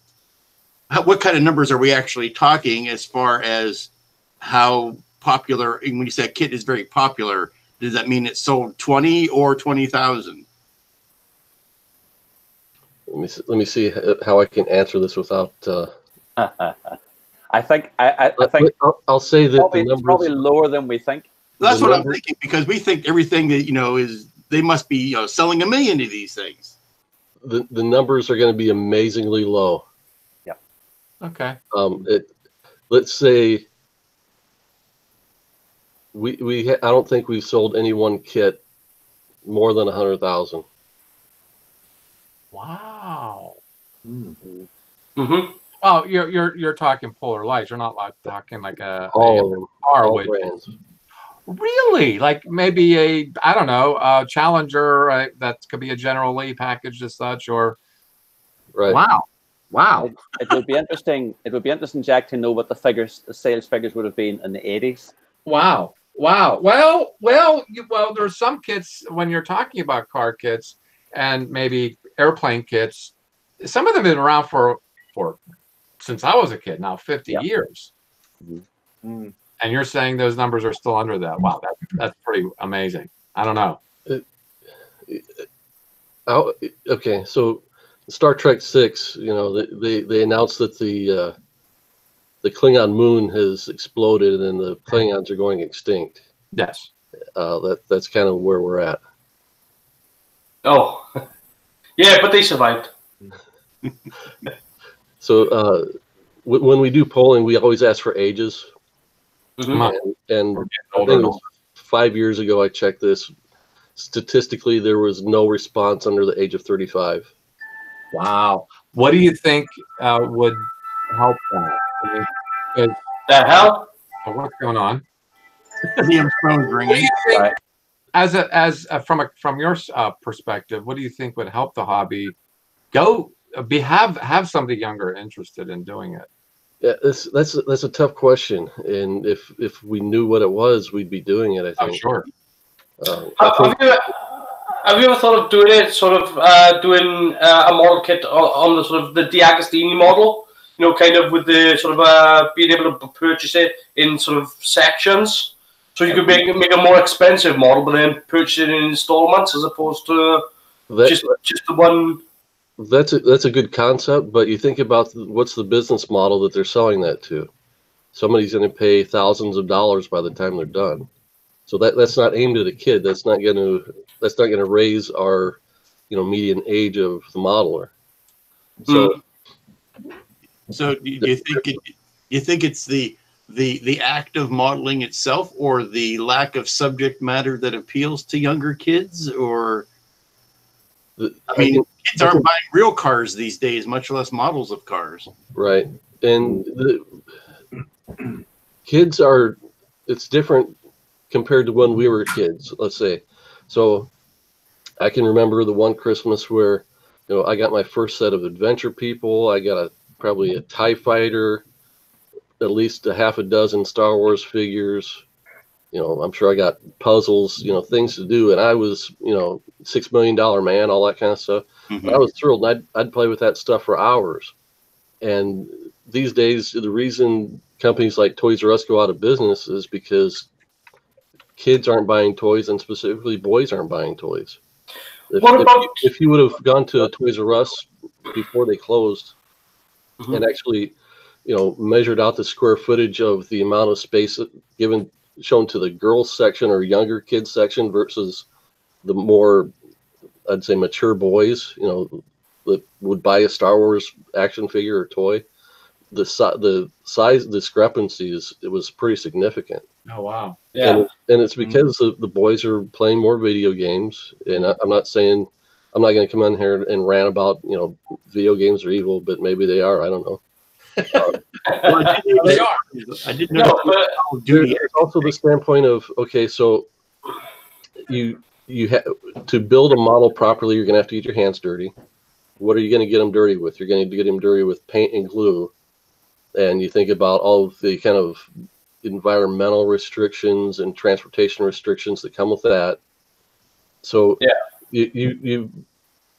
what kind of numbers are we actually talking as far as how popular? When you say a kit is very popular, does that mean it sold 20 or 20,000? Let me see how I can answer this without. I think I'll say that the numbers probably lower than we think. That's what I'm thinking, because we think everything that is they must be selling 1 million of these things. The numbers are going to be amazingly low. Yeah. Okay. Let's say I don't think we've sold any one kit more than 100,000. Wow. Mm-hmm. Oh, you're talking Polar Lights. You're not talking like all brands. Really? Like maybe I don't know, a Challenger that could be a General Lee packaged as such, or right. Wow. It would be interesting. It would be interesting, Jack, to know what the sales figures would have been in the 80s. Wow. Well, there's some kits when you're talking about car kits and maybe airplane kits. Some of them have been around for since I was a kid. Now 50 years. Mm-hmm. And you're saying those numbers are still under that. Wow, that's pretty amazing. I don't know. Okay, so Star Trek 6, they announced that the Klingon moon has exploded and the Klingons are going extinct. Yes. That's kind of where we're at. Oh, yeah, but they survived. So when we do polling, we always ask for ages. Mm-hmm. And I think it was 5 years ago I checked this. Statistically, there was no response under the age of 35. Wow. What do you think would help that? The hell? What's going on? Liam's phone's ringing. Right. From your perspective, what do you think would help the hobby have somebody younger interested in doing it? Yeah, that's a tough question, and if we knew what it was, we'd be doing it. I think. Oh, sure. Have you ever thought of doing it, sort of doing a model kit on the sort of the D'Agostini model? You know, kind of with the sort of being able to purchase it in sort of sections, so you could make a more expensive model, but then purchase it in installments as opposed to just the one. That's a good concept, but you think about what's the business model that they're selling that to. Somebody's going to pay thousands of dollars by the time they're done. So that's not aimed at a kid. That's not going to raise our, median age of the modeler. So, so do you think it's the act of modeling itself, or the lack of subject matter that appeals to younger kids, or? I mean, kids aren't buying real cars these days, much less models of cars. Right, and the kids it's different compared to when we were kids, let's say. So I can remember the one Christmas where, I got my first set of adventure people. I got probably a TIE fighter, at least a half a dozen Star Wars figures. I'm sure I got puzzles, things to do. And I was, $6 million man, all that kind of stuff. Mm-hmm. I was thrilled. I'd play with that stuff for hours. And these days, the reason companies like Toys R Us go out of business is because kids aren't buying toys, and specifically boys aren't buying toys. If you would have gone to a Toys R Us before they closed, mm-hmm. and actually, measured out the square footage of the amount of space shown to the girls section or younger kids section versus the more, I'd say, mature boys, that would buy a Star Wars action figure or toy, the size discrepancy was pretty significant. Oh, wow. Yeah. And it's because the boys are playing more video games. And I'm not saying, I'm not going to come on here and rant about, video games are evil, but maybe they are. I don't know. They are. I didn't know. There's also the standpoint of, okay, so you have to build a model properly, you're going to have to get your hands dirty. What are you going to get them dirty with? You're going to get them dirty with paint and glue. And you think about all of the kind of environmental restrictions and transportation restrictions that come with that. So yeah,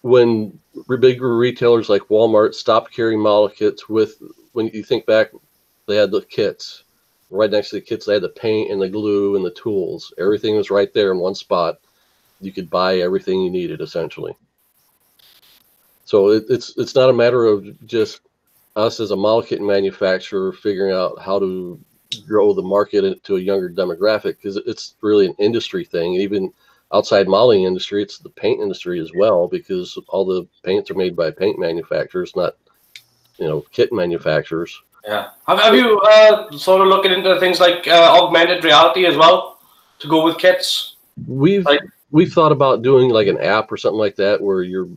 when bigger retailers like Walmart stopped carrying model kits when you think back, they had the kits. Right next to the kits, they had the paint and the glue and the tools. Everything was right there in one spot. You could buy everything you needed, essentially. So it's not a matter of just us as a model kit manufacturer figuring out how to grow the market to a younger demographic, because it's really an industry thing. Even outside modeling industry, it's the paint industry as well, because all the paints are made by paint manufacturers, not kit manufacturers. Yeah. Have you sort of looking into things like augmented reality as well to go with kits? We've thought about doing like an app or something like that where you're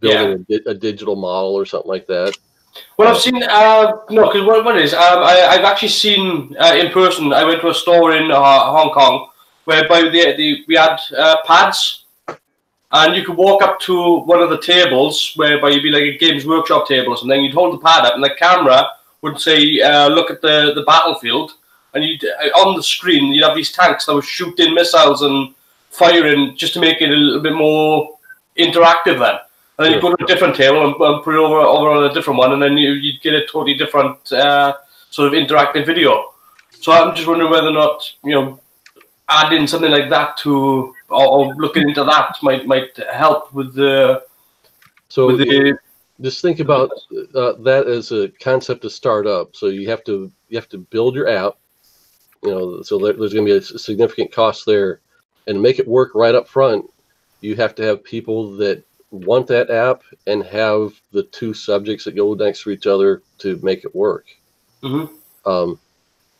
building a digital model or something like that. Well, I've seen no, because what it is, I've actually seen in person. I went to a store in Hong Kong whereby we had pads, and you could walk up to one of the tables whereby you'd be like a Games Workshop table or something. You'd hold the pad up, and the camera would say, "Look at the battlefield," and on the screen you'd have these tanks that were shooting missiles and firing, just to make it a little bit more interactive then. And then you go to a different table and put it over on a different one, and then you'd get a totally different sort of interactive video. So I'm just wondering whether or not, adding something like that to, or looking into that might help with the... Just think about that as a concept to start up. So you have to build your app, so there's going to be a significant cost there. And to make it work right up front, you have to have people that want that app and have the two subjects that go next to each other to make it work. Mm-hmm.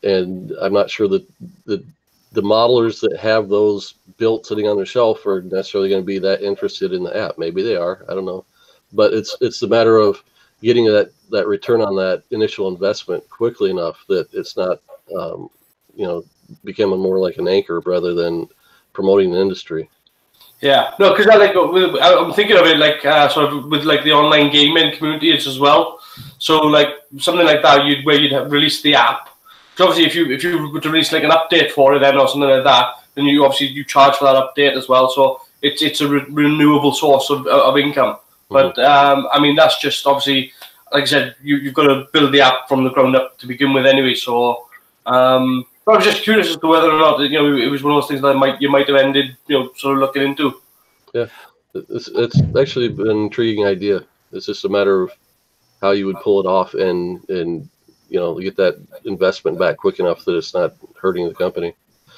And I'm not sure that the modelers that have those built sitting on their shelf are necessarily going to be that interested in the app. Maybe they are, I don't know. but it's a matter of getting that return on that initial investment quickly enough that it's not becoming more like an anchor rather than promoting the industry. Yeah, no, because I'm thinking of it like sort of with like the online gaming communities as well. So like something like that, where you'd have released the app. So obviously, if you were to release like an update for it then or something like that, then you charge for that update as well. So it's a renewable source of income. But I mean, that's just obviously, like I said, you've got to build the app from the ground up to begin with anyway. So I was just curious as to whether or not it was one of those things that you might have ended sort of looking into. Yeah, it's actually an intriguing idea. It's just a matter of how you would pull it off and get that investment back quick enough that it's not hurting the company.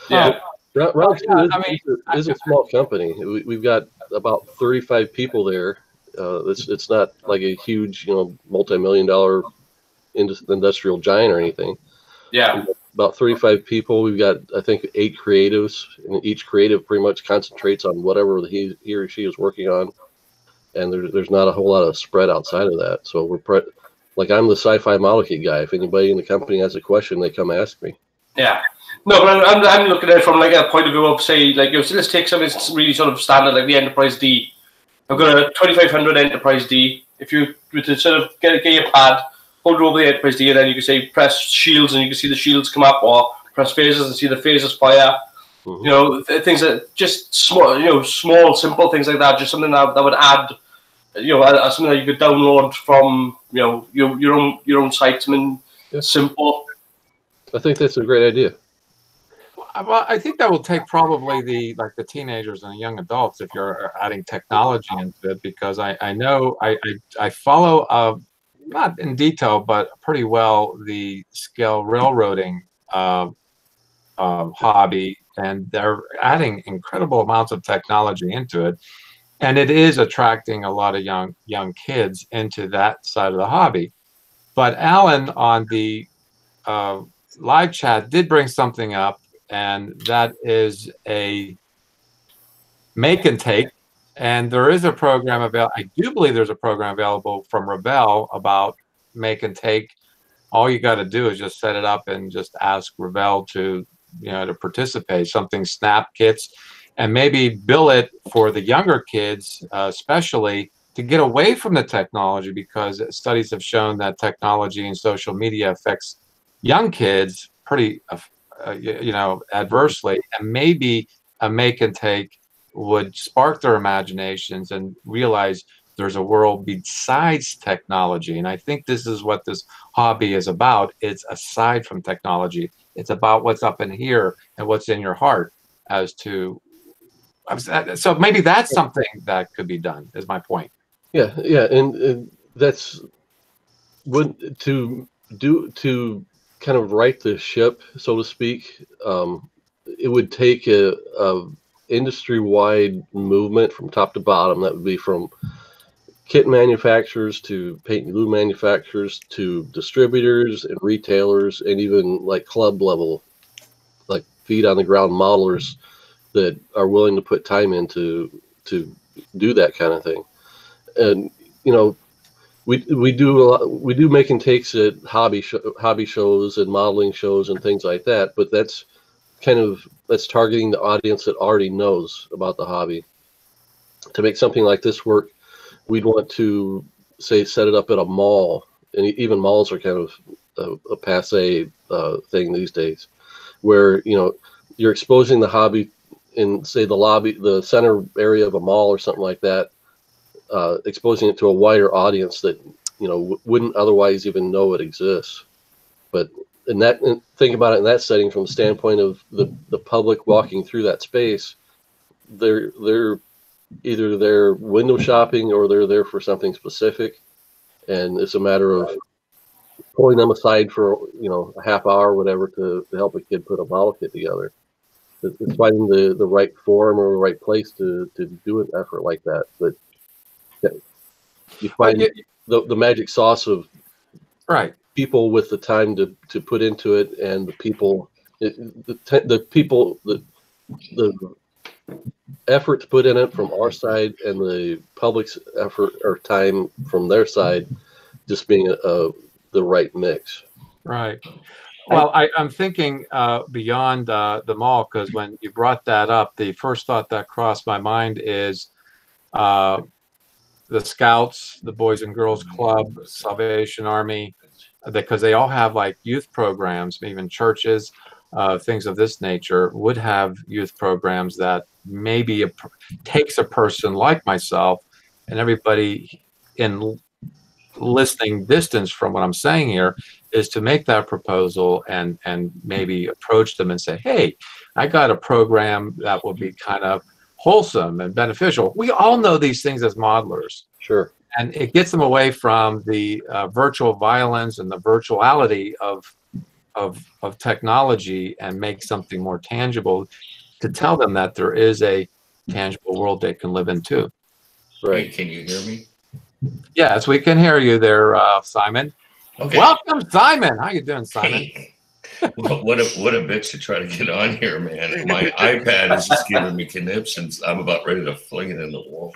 Yeah. Round Two is a small company. We've got about 35 people there. It's not like a huge, multi-million-dollar industrial giant or anything. Yeah. About 35 people. We've got, I think, 8 creatives, and each creative pretty much concentrates on whatever he or she is working on. And there's not a whole lot of spread outside of that. So like I'm the sci-fi model kit guy. If anybody in the company has a question, they come ask me. Yeah. No, but I'm looking at it from like a point of view of, say, like, so let's take something that's really sort of standard, like the Enterprise D. I've got a 2500 Enterprise D. If you were to sort of get your pad, hold over the Enterprise D, and then you can say press shields, and you can see the shields come up, or press phasers and see the phasers fire. Mm-hmm. Things that just small, simple things like that. Just something that would add, something that you could download from, your own site. Something simple. I think that's a great idea. Well, I think that will take probably the teenagers and the young adults if you're adding technology into it, because I know I follow not in detail but pretty well the scale railroading hobby, and they're adding incredible amounts of technology into it, and it is attracting a lot of young kids into that side of the hobby. But Alan on the live chat did bring something up, and that is a make and take. And there is a program available. I do believe there's a program available from Revell about make and take. All you got to do is just set it up and just ask Revell to participate. Something snap kits, and maybe bill it for the younger kids, especially to get away from the technology, because studies have shown that technology and social media affects young kids pretty adversely, and maybe a make and take would spark their imaginations and realize there's a world besides technology. And I think this is what this hobby is about. It's aside from technology. It's about what's up in here and what's in your heart. So maybe that's something that could be done, is my point. Yeah, and that's to kind of right the ship, so to speak. It would take a industry-wide movement from top to bottom. That would be from kit manufacturers to paint and glue manufacturers to distributors and retailers, and even like club level, like feet on the ground modelers that are willing to put time into to do that kind of thing. And we do make and takes at hobby shows and modeling shows and things like that, but that's targeting the audience that already knows about the hobby. To make something like this work, we'd want to set it up at a mall, and even malls are kind of a passé thing these days, where you're exposing the hobby in, say, the lobby, the center area of a mall or something like that. Exposing it to a wider audience that wouldn't otherwise even know it exists. But think about it in that setting from the standpoint of the public walking through that space. They're either they're window shopping or they're there for something specific, and it's a matter of pulling them aside for a half hour or whatever to help a kid put a model kit together. It's finding the right forum or the right place to do an effort like that. But you find the magic sauce of people with the time to put into it, and the effort to put in it from our side and the public's effort or time from their side just being the right mix. Right. Well, I'm thinking beyond the mall, because when you brought that up, the first thought that crossed my mind is the Scouts, the Boys and Girls Club, Salvation Army, because they all have like youth programs, even churches, things of this nature would have youth programs that maybe takes a person like myself and everybody in listening distance from what I'm saying here is to make that proposal and maybe approach them and say, hey, I got a program that will be kind of wholesome and beneficial. We all know these things as modelers. Sure. And it gets them away from the virtual violence and the virtuality of technology and make something more tangible to tell them that there is a tangible world they can live in too. Right. Hey, can you hear me? Yes, we can hear you there, Simon. Okay. Welcome, Simon. How you doing, Simon? Hey. What a bitch to try to get on here, man. My iPad is just giving me conniptions. I'm about ready to fling it in the wall.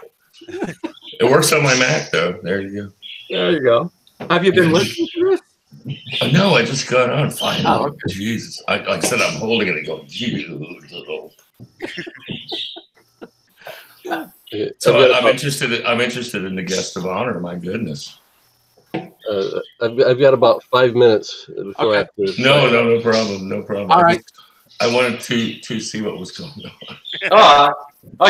It works on my Mac, though. There you go. There you go. Have you been listening to this? No, I just got on finally. Oh, okay. Jesus. Like I said, I'm holding it and going, you little. So I'm interested in the guest of honor. My goodness. I've got about 5 minutes before I have to. No problem. No problem. All right. I wanted to see what was going on.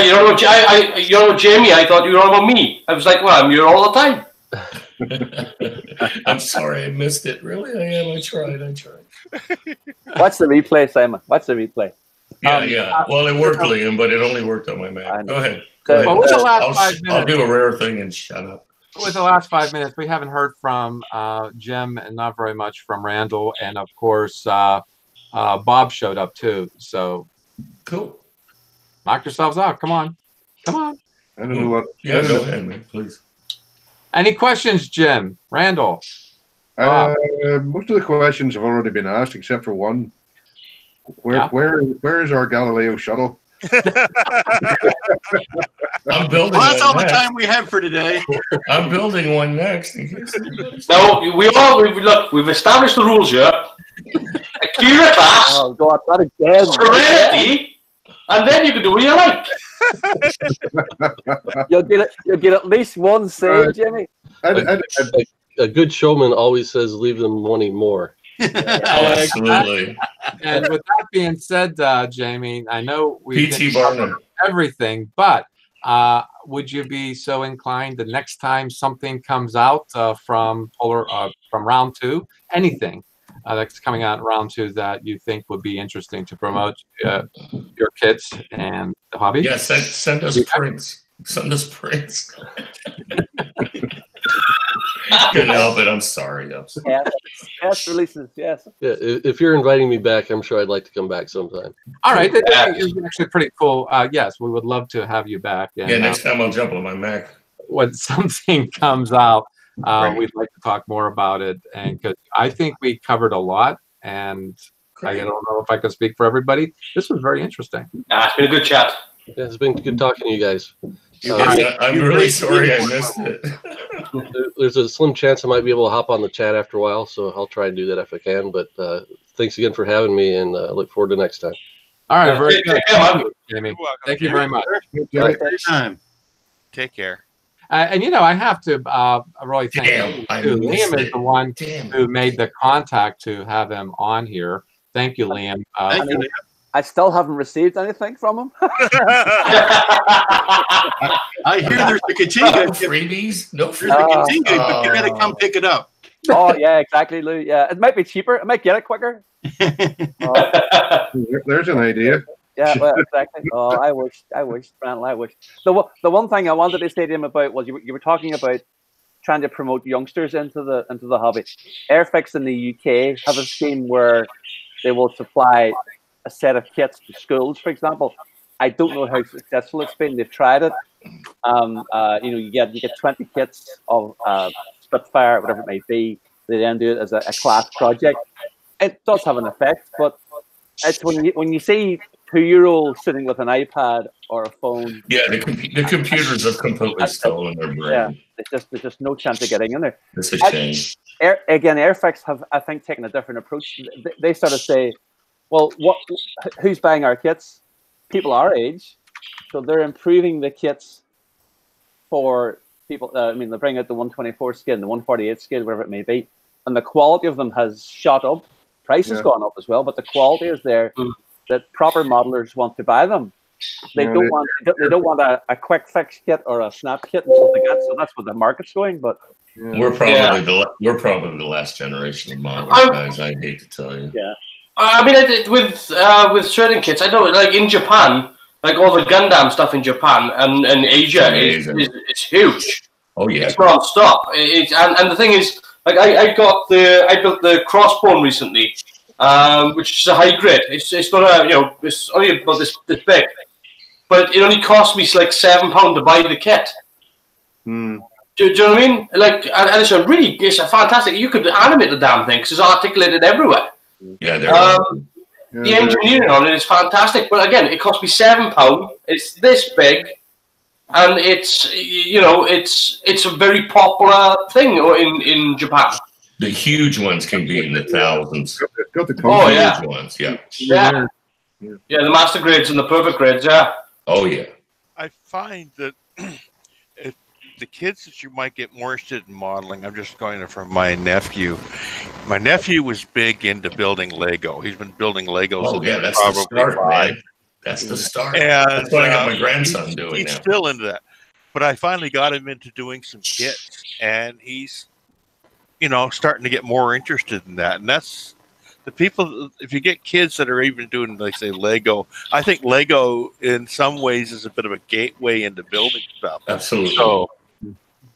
You know what, Jamie? I thought you were on about me. I was like, well, I'm here all the time. I'm sorry I missed it. Really, I am. I tried. Watch the replay, Simon. Watch the replay. Yeah. Well, it worked, Liam, but it only worked on my Mac. Go ahead. Well, with the last 5 minutes, I'll do a rare thing and shut up. With the last 5 minutes, we haven't heard from Jim and not very much from Randall, and of course, Bob showed up too. So cool. Knock yourselves out. Come on. I don't know what. Yeah, go ahead, man, please. Any questions, Jim? Randall? Most of the questions have already been asked, except for one. Where is our Galileo shuttle? I'm building. Well, that's all the time we have for today. I'm building one next. No, we've established the rules here. Akira class. Oh God, not again. Serenity, and then you can do what you like. You'll get at least one save, Jimmy. A good showman always says, "Leave them wanting more." Absolutely. And with that being said, Jamie, I know we P.T. Barnum everything, but would you be so inclined the next time something comes out from round two, anything that's coming out in round two that you think would be interesting to promote your kids and the hobby? Yeah, send us prints. Send us prints. Couldn't help it. I'm sorry. Yes, releases. Yes. Yeah, if you're inviting me back, I'm sure I'd like to come back sometime. All right, that is actually pretty cool. Yes, we would love to have you back. And, yeah, next time I'll jump on my Mac. When something comes out, we'd like to talk more about it, and because I think we covered a lot, and I don't know if I can speak for everybody. This was very interesting. It's been a good chat. Yeah, it's been good talking to you guys. I'm really sorry I missed it. There's a slim chance I might be able to hop on the chat after a while, so I'll try to do that if I can. But thanks again for having me, and look forward to next time. All right, very good. Jamie. Thank you very much. Time. Take care. And I have to really thank Liam. Liam is the one who made the contact to have him on here. Thank you, Liam. Thank you, Liam. I still haven't received anything from him. I hear there's a Katinga. Freebies? No There's a Katinga, but you got to come pick it up. Oh yeah, exactly, Lou. Yeah, it might be cheaper. I might get it quicker. There's an idea. Yeah, well, exactly. Oh, I wish, Brandon, I wish. The one thing I wanted to say to him about was you were talking about trying to promote youngsters into the hobby. Airfix in the UK have a scheme where they will supply a set of kits to schools, for example. I don't know how successful it's been. They've tried it. You get 20 kits of Spitfire, whatever it may be. They then do it as a class project. It does have an effect, but it's when you see 2-year-old sitting with an iPad or a phone. Yeah, the computers have completely stolen their brain. Yeah, there's just no chance of getting in there. It's a shame. Airfix have, I think, taken a different approach. They sort of say, well, who's buying our kits? People our age. So they're improving the kits for people. I mean, they bring out the 124 scale, the 148 scale, whatever it may be, and the quality of them has shot up. Price has gone up as well, but the quality is there that proper modelers want to buy them. They don't want a quick fix kit or a snap kit and stuff like that. So that's where the market's going. But we're probably the last generation of modelers, guys. I hate to tell you. Yeah. I mean, with certain kits, I know, like in Japan, like all the Gundam stuff in Japan and Asia is huge. Oh yeah, it's non-stop. And the thing is, like I built the Crossbone recently, which is a high grade. It's not it's only about this big, but it only cost me like £7 to buy the kit. Do you know what I mean? Like, and it's a fantastic. You could animate the damn thing because it's articulated everywhere. Yeah, the engineering on it is fantastic, but again, it cost me £7. It's this big, and it's it's a very popular thing in Japan. The huge ones can be in the thousands. Oh yeah, huge ones, yeah, the master grades and the perfect grades, yeah. Oh yeah. I find that if the kids that you might get more interested in modeling, I'm just going from my nephew. My nephew was big into building Lego. He's been building Legos. Oh yeah, that's the start, man. That's the start. And that's what I got my grandson doing. He's still into that. But I finally got him into doing some kits, and he's, starting to get more interested in that. And that's the people. If you get kids that are even doing, like say, Lego, I think Lego in some ways is a bit of a gateway into building stuff. Absolutely. So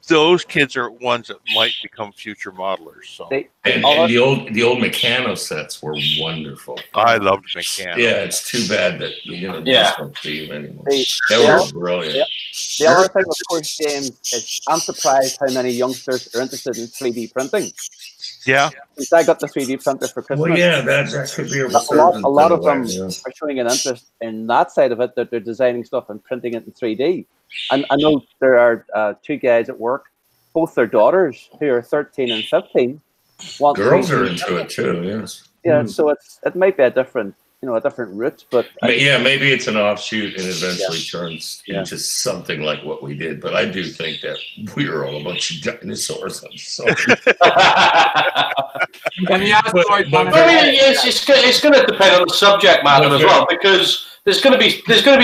those kids are ones that might become future modelers. So and the old Meccano sets were wonderful. I loved Meccano. Yeah, it's too bad that just don't see them anymore. They were brilliant. Yeah. The other thing, of course, James, is I'm surprised how many youngsters are interested in 3D printing. Yeah. Since I got the 3D printer for Christmas. Well, yeah, that could be a lot of them are showing an interest in that side of it, that they're designing stuff and printing it in 3D. And I know there are 2 guys at work, both their daughters, who are 13 and 15. Girls are into it too, yes. Yeah, so it might be a different route, but maybe it's an offshoot and eventually turns into something like what we did. But I do think that we were all a bunch of dinosaurs. I'm sorry. It's going to depend on the subject matter as well, because there's going to be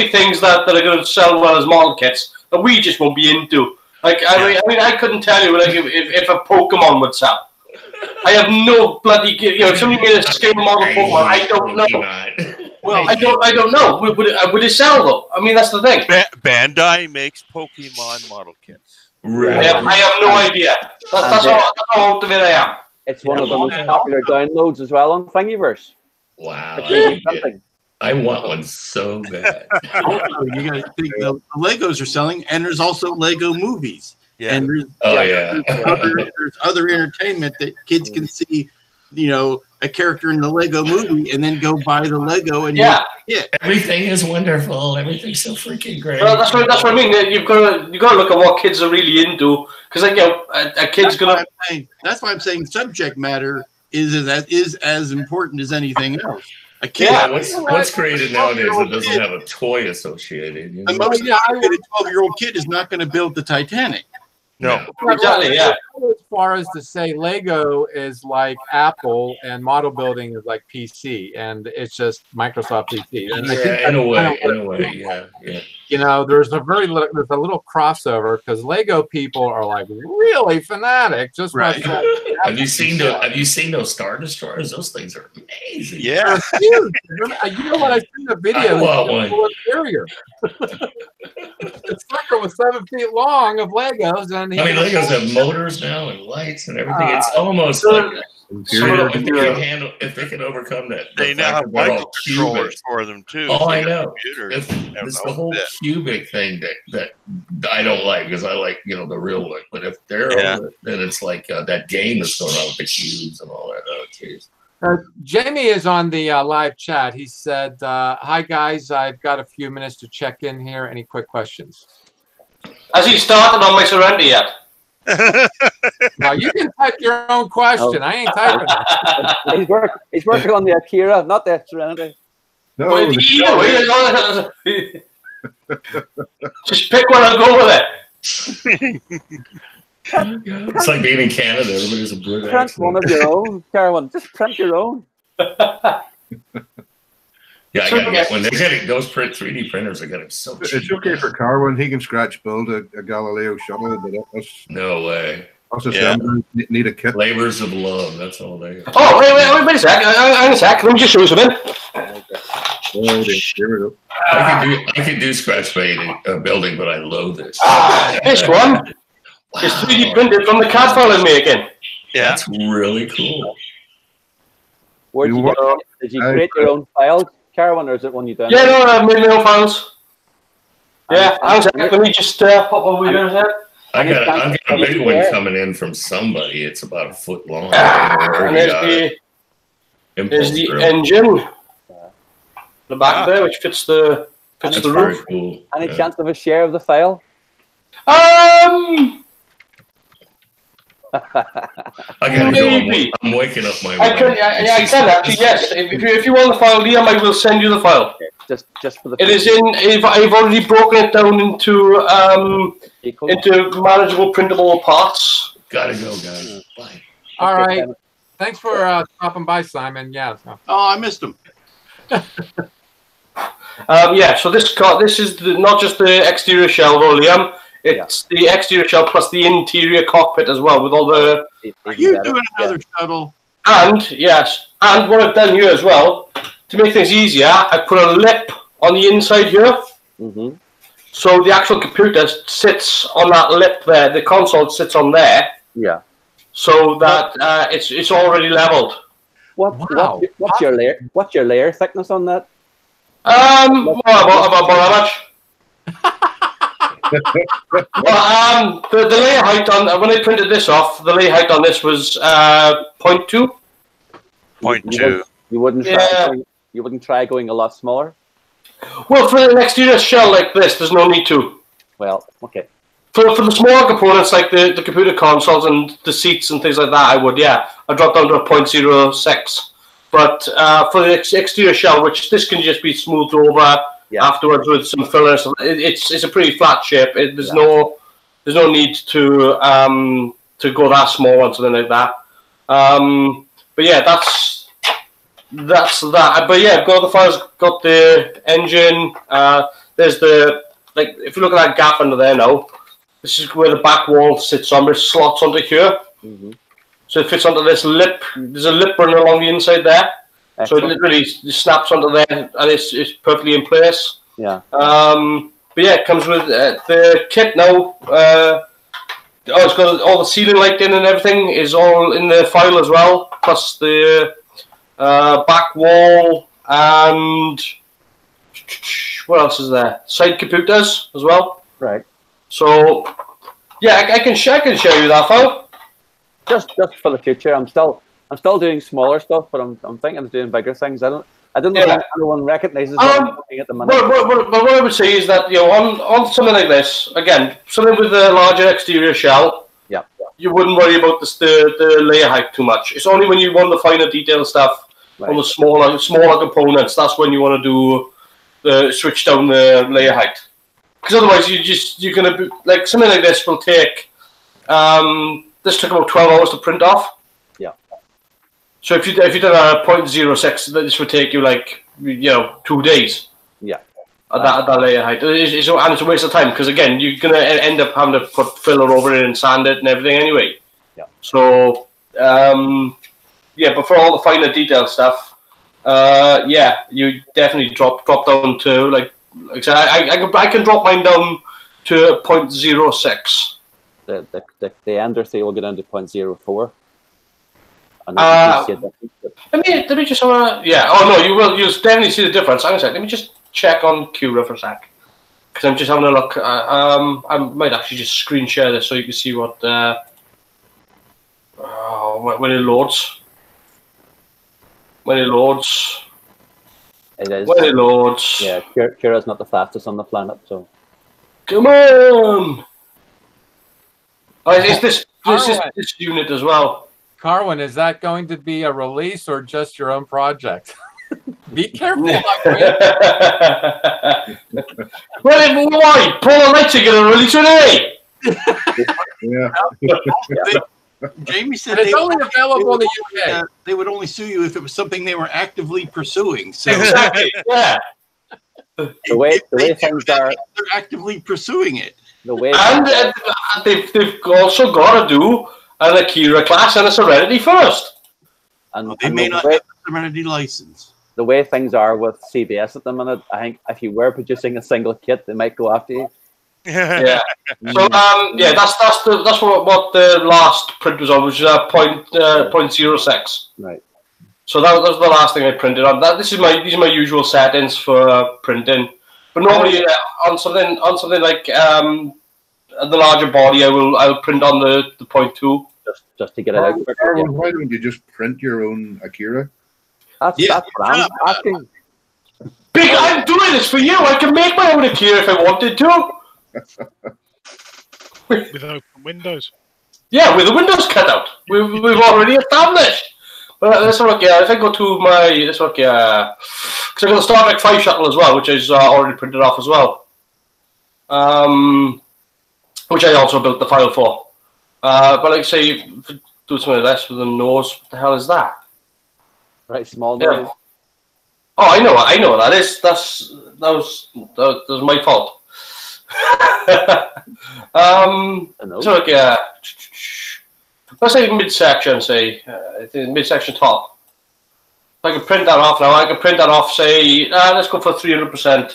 things that are going to sell well as model kits that we just won't be into. Like I mean, I couldn't tell you like if a Pokemon would sell. I have no bloody. If somebody made a scale model Pokemon, I don't know. Well, I don't know. Would it sell though? I mean, that's the thing. Bandai makes Pokemon model kits. Really? I have no idea. That's how out of it I am. It's one of the most popular downloads as well on Thingiverse. Wow. I want one so bad. You gotta think the Legos are selling, and there's also Lego movies. Yeah. And there's other entertainment that kids can see, a character in the Lego movie and then go buy the Lego and everything is wonderful. Everything's so freaking great. Well, that's what I mean. You've got to look at what kids are really into, because a kid's gonna. That's why I'm saying subject matter is as important as anything else. A kid. Yeah, what's created nowadays that doesn't have a toy associated? A 12-year-old kid is not going to build the Titanic. No, exactly. Yeah. As far as to say Lego is like Apple and model building is like PC, and it's just Microsoft PC. And I think in a way, yeah. There's a little crossover because Lego people are like really fanatic. Just right. Have you seen those Star Destroyers? Those things are amazing. Yeah. You know what? I seen the video. I want one. Interior. The sucker was 7 feet long of Legos, and Legos have motors now and lights and everything. It's almost like if they can overcome that. They now have microcontrollers for them too. Oh, I know. It's the whole cubic thing that I don't like, because I like the real look. But if they're then it's like that game that's going on with the cubes and all that. Oh, geez. Jamie is on the live chat. He said, "Hi guys, I've got a few minutes to check in here. Any quick questions?" Has he started on my Serenity yet? Now you can type your own question. I ain't typing it. He's working on the Akira, not the Serenity. No, Well, either way, just pick one and go with it. It's like being in Canada. Everybody's a British. Print one of your own, Carwin. Just print your own. Yeah, I gotta get one. They're getting those 3D printers are getting so cheap. it's okay for Carwin. He can scratch build a Galileo shuttle, but us no way. Assemblers need a kit. Labors of love. That's all they are. Oh, wait a sec. Hang a sec. Let me just show you something. Oh, here we go. I can do scratch building, but I loathe this. This one is 3D printed from the CAD file I'm making. Yeah, that's really cool. Where did you create your own files, Carwin, or is it one you done? Yeah, no, I've made my own files. Yeah, hang a sec. Let me just pop over here a sec. I got a big one coming in from somebody. It's about a foot long. And there's the engine. The back there, which fits the roof. Cool. Any chance of a share of the file? Maybe. I'm waking up my. I can actually. Yes, if you want the file, Liam, I will send you the file. Just for the. It is in. I've already broken it down into manageable, printable parts. Gotta go, guys. Bye. All right. Thanks for stopping by, Simon. Yeah. Oh, I missed him. Yeah. So this is not just the exterior shell, though, Liam. It's the exterior shell plus the interior cockpit as well, with all the. Are you doing another shuttle? And yes, and what I've done here as well to make things easier, I put a lip on the inside here. Mm-hmm. So the actual computer sits on that lip there. The console sits on there. Yeah. So that it's already leveled. What's your layer? What's your layer thickness on that? Well, about how much? Well, the layer height on when I printed this off, the layer height on this was 0.2. 0.2. You wouldn't try. You wouldn't try going a lot smaller. Well, for an exterior shell like this, there's no need to. Well, okay. For the smaller components like the computer consoles and the seats and things like that, I would, yeah. I dropped down to a 0.06. But for the exterior shell, which this can just be smoothed over afterwards with some fillers, it's a pretty flat shape. There's no need to go that small or something like that. But yeah, that's that. But yeah, I've got the files, got the engine. There's if you look at that gap under there now, this is where the back wall sits on. There's slots onto here. Mm-hmm. So it fits onto this lip. There's a lip running along the inside there. Excellent. So it literally snaps onto there and it's perfectly in place. Yeah. But yeah, it comes with the kit now. It's got all the ceiling lighting and everything is all in the file as well. Plus the back wall and what else is there? Side computers as well. Right. So yeah, I can show you that file. Just for the future, I'm still doing smaller stuff, but I'm thinking of doing bigger things. I don't know if anyone recognizes what I'm looking at the minute. What I would say is that on something like this, again, something with a larger exterior shell, you wouldn't worry about the layer height too much. It's only when you want the finer detail stuff on the smaller components that's when you want to do switch down the layer height. Because otherwise, you're gonna be like something like this will take. This took about 12 hours to print off. Yeah. So if you did a 0.06, this would take you 2 days. Yeah. At that layer height, and it's a waste of time because again you're gonna end up having to put filler over it and sand it and everything anyway. Yeah. So but for all the finer detail stuff, you definitely drop down to like I said, I can drop mine down to 0.06. The Ender 3 will go down to 0.04. Let me just have a Oh no, you'll definitely see the difference. Hang on a sec. Let me just check on Cura for a sec, because I'm just having a look. I might actually just screen share this so you can see what when it loads. When it loads. It is. When it loads. Yeah, Kira's not the fastest on the planet, so. Come on! Oh, is this unit as well? Carwin, is that going to be a release or just your own project? Be careful, my friend. Well, why? Polar Lights are going to release today. Yeah. Jamie said And it's only available in the UK. They would only sue you if it was something they were actively pursuing. So Exactly. Yeah. The way things are, they're actively pursuing it. the way And they've also got to do an Akira class and a Serenity first. and, They and may the not way, have the Serenity license. the way things are with CBS at the minute, I think if you were producing a single kit, they might go after you. Yeah. So that's what the last print was on, which is .06. Right. So that was the last thing I printed on. These are my usual settings for printing. But normally on something like the larger body, I'll print on the .2. Just to get it out quicker. Well, why don't you just print your own Akira? That's what I'm asking. Big, I'm doing this for you. I can make my own Akira if I wanted to. With open windows. Yeah, with the windows cut out. We've already established. But let's look. If I go to my because I got the Star Trek 5 shuttle as well, which is already printed off as well. Which I also built the file for. But like say, do something like this with the nose. What the hell is that? Right, small Yeah. nose. Oh, I know what that is. That was my fault. So like let's say midsection, midsection top. I can print that off now. I can print that off. Say let's go for 300%.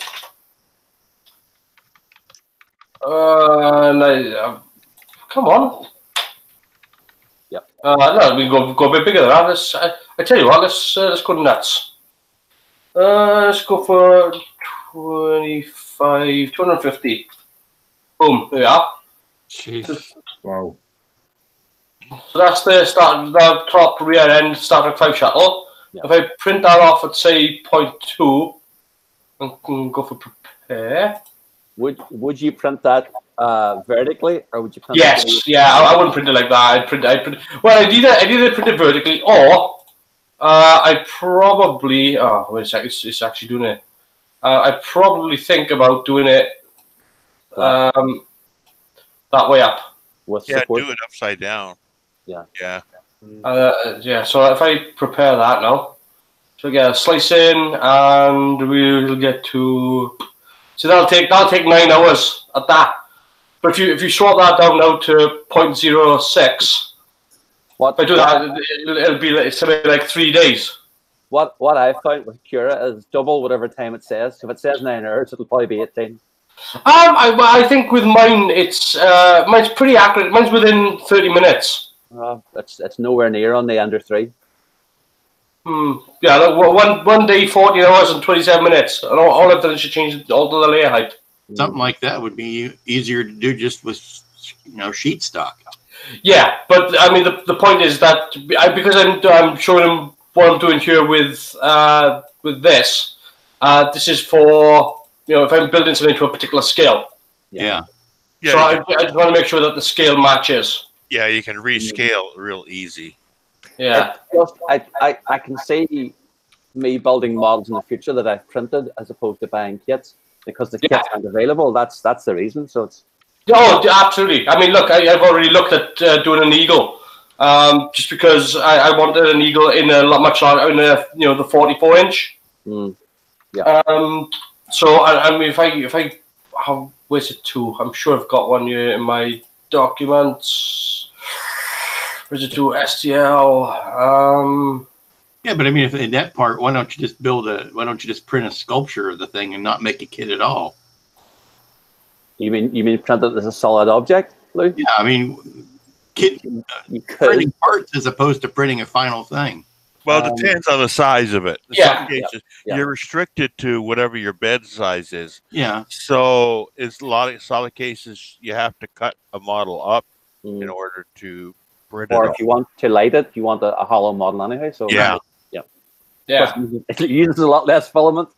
Come on. Yep. No, we go a bit bigger than that. I tell you what. Let's go nuts. Let's go for 250. Boom. There we are. Jeez. Wow. So that's the top rear end Star Trek 5 shuttle. Yeah. If I print that off at say 0.2 and can go for prepare. Would you print that vertically, or would you print? Yes, I wouldn't print it like that. I'd print. Well, I'd either print it vertically, or I probably. Oh, wait a second. It's actually doing it. I probably think about doing it that way up. With Yeah, support? do it upside down. Yeah. Yeah. Yeah. So if I prepare that now, so we get a slice in, and we'll get to. So that'll take 9 hours at that. But if you swap that down now to 0.06, if I do that, it'll be something like 3 days. What I found with Cura is double whatever time it says. If it says 9 hours, it'll probably be 18. I think with mine, mine's pretty accurate. Mine's within 30 minutes. It's nowhere near on the under 3. Yeah, one day, 14 hours and 27 minutes. And all I've done is change all the layer height. Something like that would be easier to do just with sheet stock. Yeah, but I mean the point is that because I'm showing them what I'm doing here with this. This is for if I'm building something to a particular scale. Yeah. So I just want to make sure that the scale matches. Yeah, you can rescale real easy. Yeah. I can see me building models in the future that I've printed as opposed to buying kits because the kits aren't available. That's the reason. So it's. Oh, absolutely. I mean, look, I've already looked at doing an eagle, just because I wanted an eagle in a lot much larger, in the 44-inch. Yeah. So I mean, if I have, where's it to? I'm sure I've got one here in my documents. Where's it to? STL. Yeah, but I mean, if in that part, why don't you just print a sculpture of the thing and not make a kit at all? You mean print it as a solid object, Lou? Yeah, I mean, printing parts as opposed to printing a final thing. Well, it depends on the size of it. In some cases, you're restricted to whatever your bed size is. Yeah. So it's a lot of cases you have to cut a model up in order to print it. Or if you want to light it, you want a hollow model anyway. So Yeah. Yeah. It uses a lot less filament.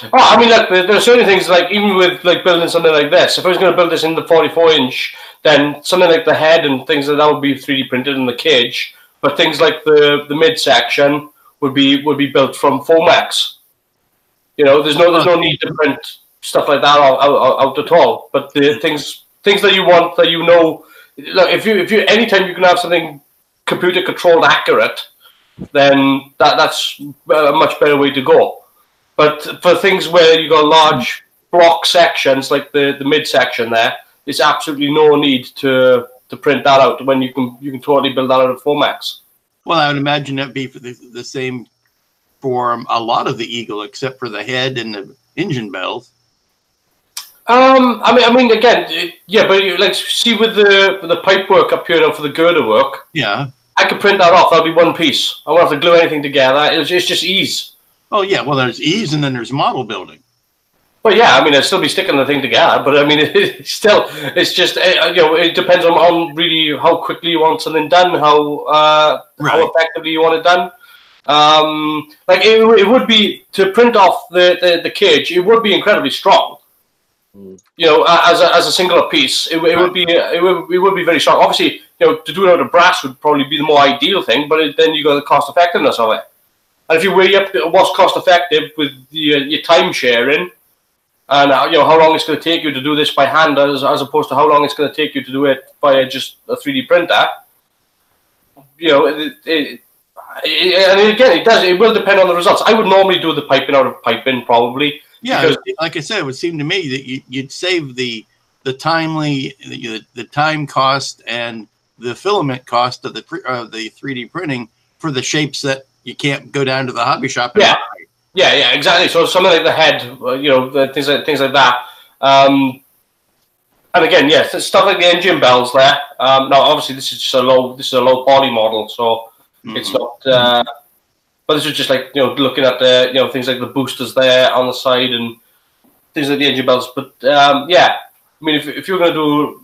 Oh, I mean, look, there are certain things, like even with like building something like this, if I was going to build this in the 44-inch, then something like the head and things like that would be 3D printed in the cage. But things like the midsection would be built from Fomax. You know, there's no need to print stuff like that out at all. But the things that you want, that you know, like if you anytime you can have something computer controlled accurate, then that's a much better way to go. But for things where you got large block sections like the midsection there's absolutely no need to print that out when you can totally build that out of Fomax. Well, I would imagine that'd be for the same for a lot of the Eagle, except for the head and the engine bells. I mean, again, yeah, but like, see with the pipe work up here now for the girder work. Yeah, I could print that off. That'll be one piece. I won't have to glue anything together. It's just ease. Oh yeah, well there's ease and then there's model building. Well, yeah, I mean, I'd still be sticking the thing together, but I mean, it's just you know, it depends on really how quickly you want something done, how effectively you want it done. Like it would be to print off the cage. It would be incredibly strong. You know, as a singular piece, it would be very strong. Obviously, you know, to do it out of brass would probably be the more ideal thing, but then you got the cost effectiveness of it. And if you weigh up what's cost effective with your time sharing, and you know how long it's going to take you to do this by hand, as opposed to how long it's going to take you to do it by just a 3D printer, you know, and again, it will depend on the results. I would normally do the piping out of piping, probably. Yeah, because, like I said, it would seem to me that you'd save the time cost and the filament cost of the 3D printing for the shapes that you can't go down to the hobby shop and buy. Yeah, exactly. So something like the head, you know, things like that. And again, yes, stuff like the engine bells there. Now, obviously, this is just a low poly model, so it's not. But this is just like, you know, looking at the, you know, things like the boosters there on the side and things like the engine bells. But yeah, I mean, if you're going to do,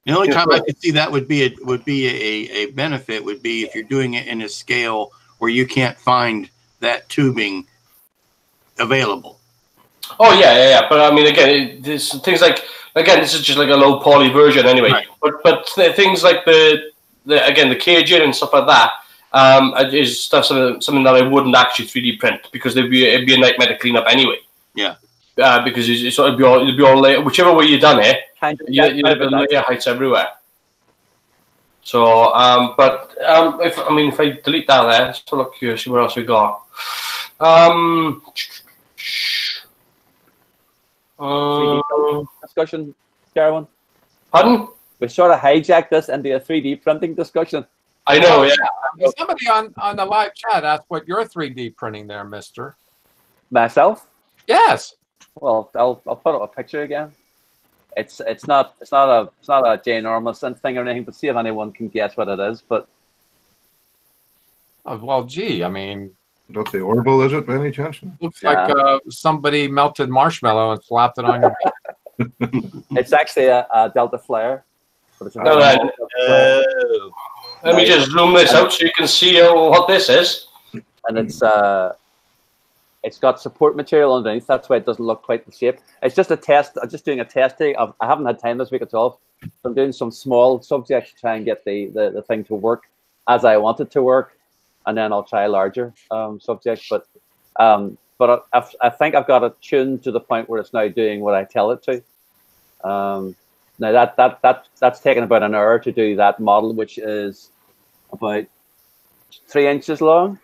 the only time I could see that would be a benefit would be if you're doing it in a scale where you can't find that tubing available. Oh yeah. But I mean, again, there's things like, again, this is just like a low poly version anyway. Right. But things like the caging and stuff like that is stuff something that I wouldn't actually 3D print, because it'd be a nightmare to clean up anyway. Yeah. Because it'd be all layer, whichever way you done it, you have layer heights everywhere. So, if I delete that there, let's have a look here, see what else we got. Discussion, Darwin. Pardon? We sort of hijacked this into a 3D printing discussion. I know, yeah. Somebody on the live chat asked what you're 3D printing there, mister. Myself? Yes. Well, I'll put up a picture again. It's not a ginormous thing or anything, but see if anyone can guess what it is. But well, gee, I mean, not the Orville, is it, by any chance? Looks like somebody melted marshmallow and slapped it on your back. It's actually a Delta Flare. But it's let me just zoom this out so you can see what this is. And it's got support material underneath. That's why it doesn't look quite the shape. It's just a test. I'm just doing a test day. I haven't had time this week at all. So I'm doing some small subjects to try and get the thing to work as I want it to work, and then I'll try a larger subject. But I think I've got it tuned to the point where it's now doing what I tell it to. Now that's taken about an hour to do that model, which is about 3 inches long.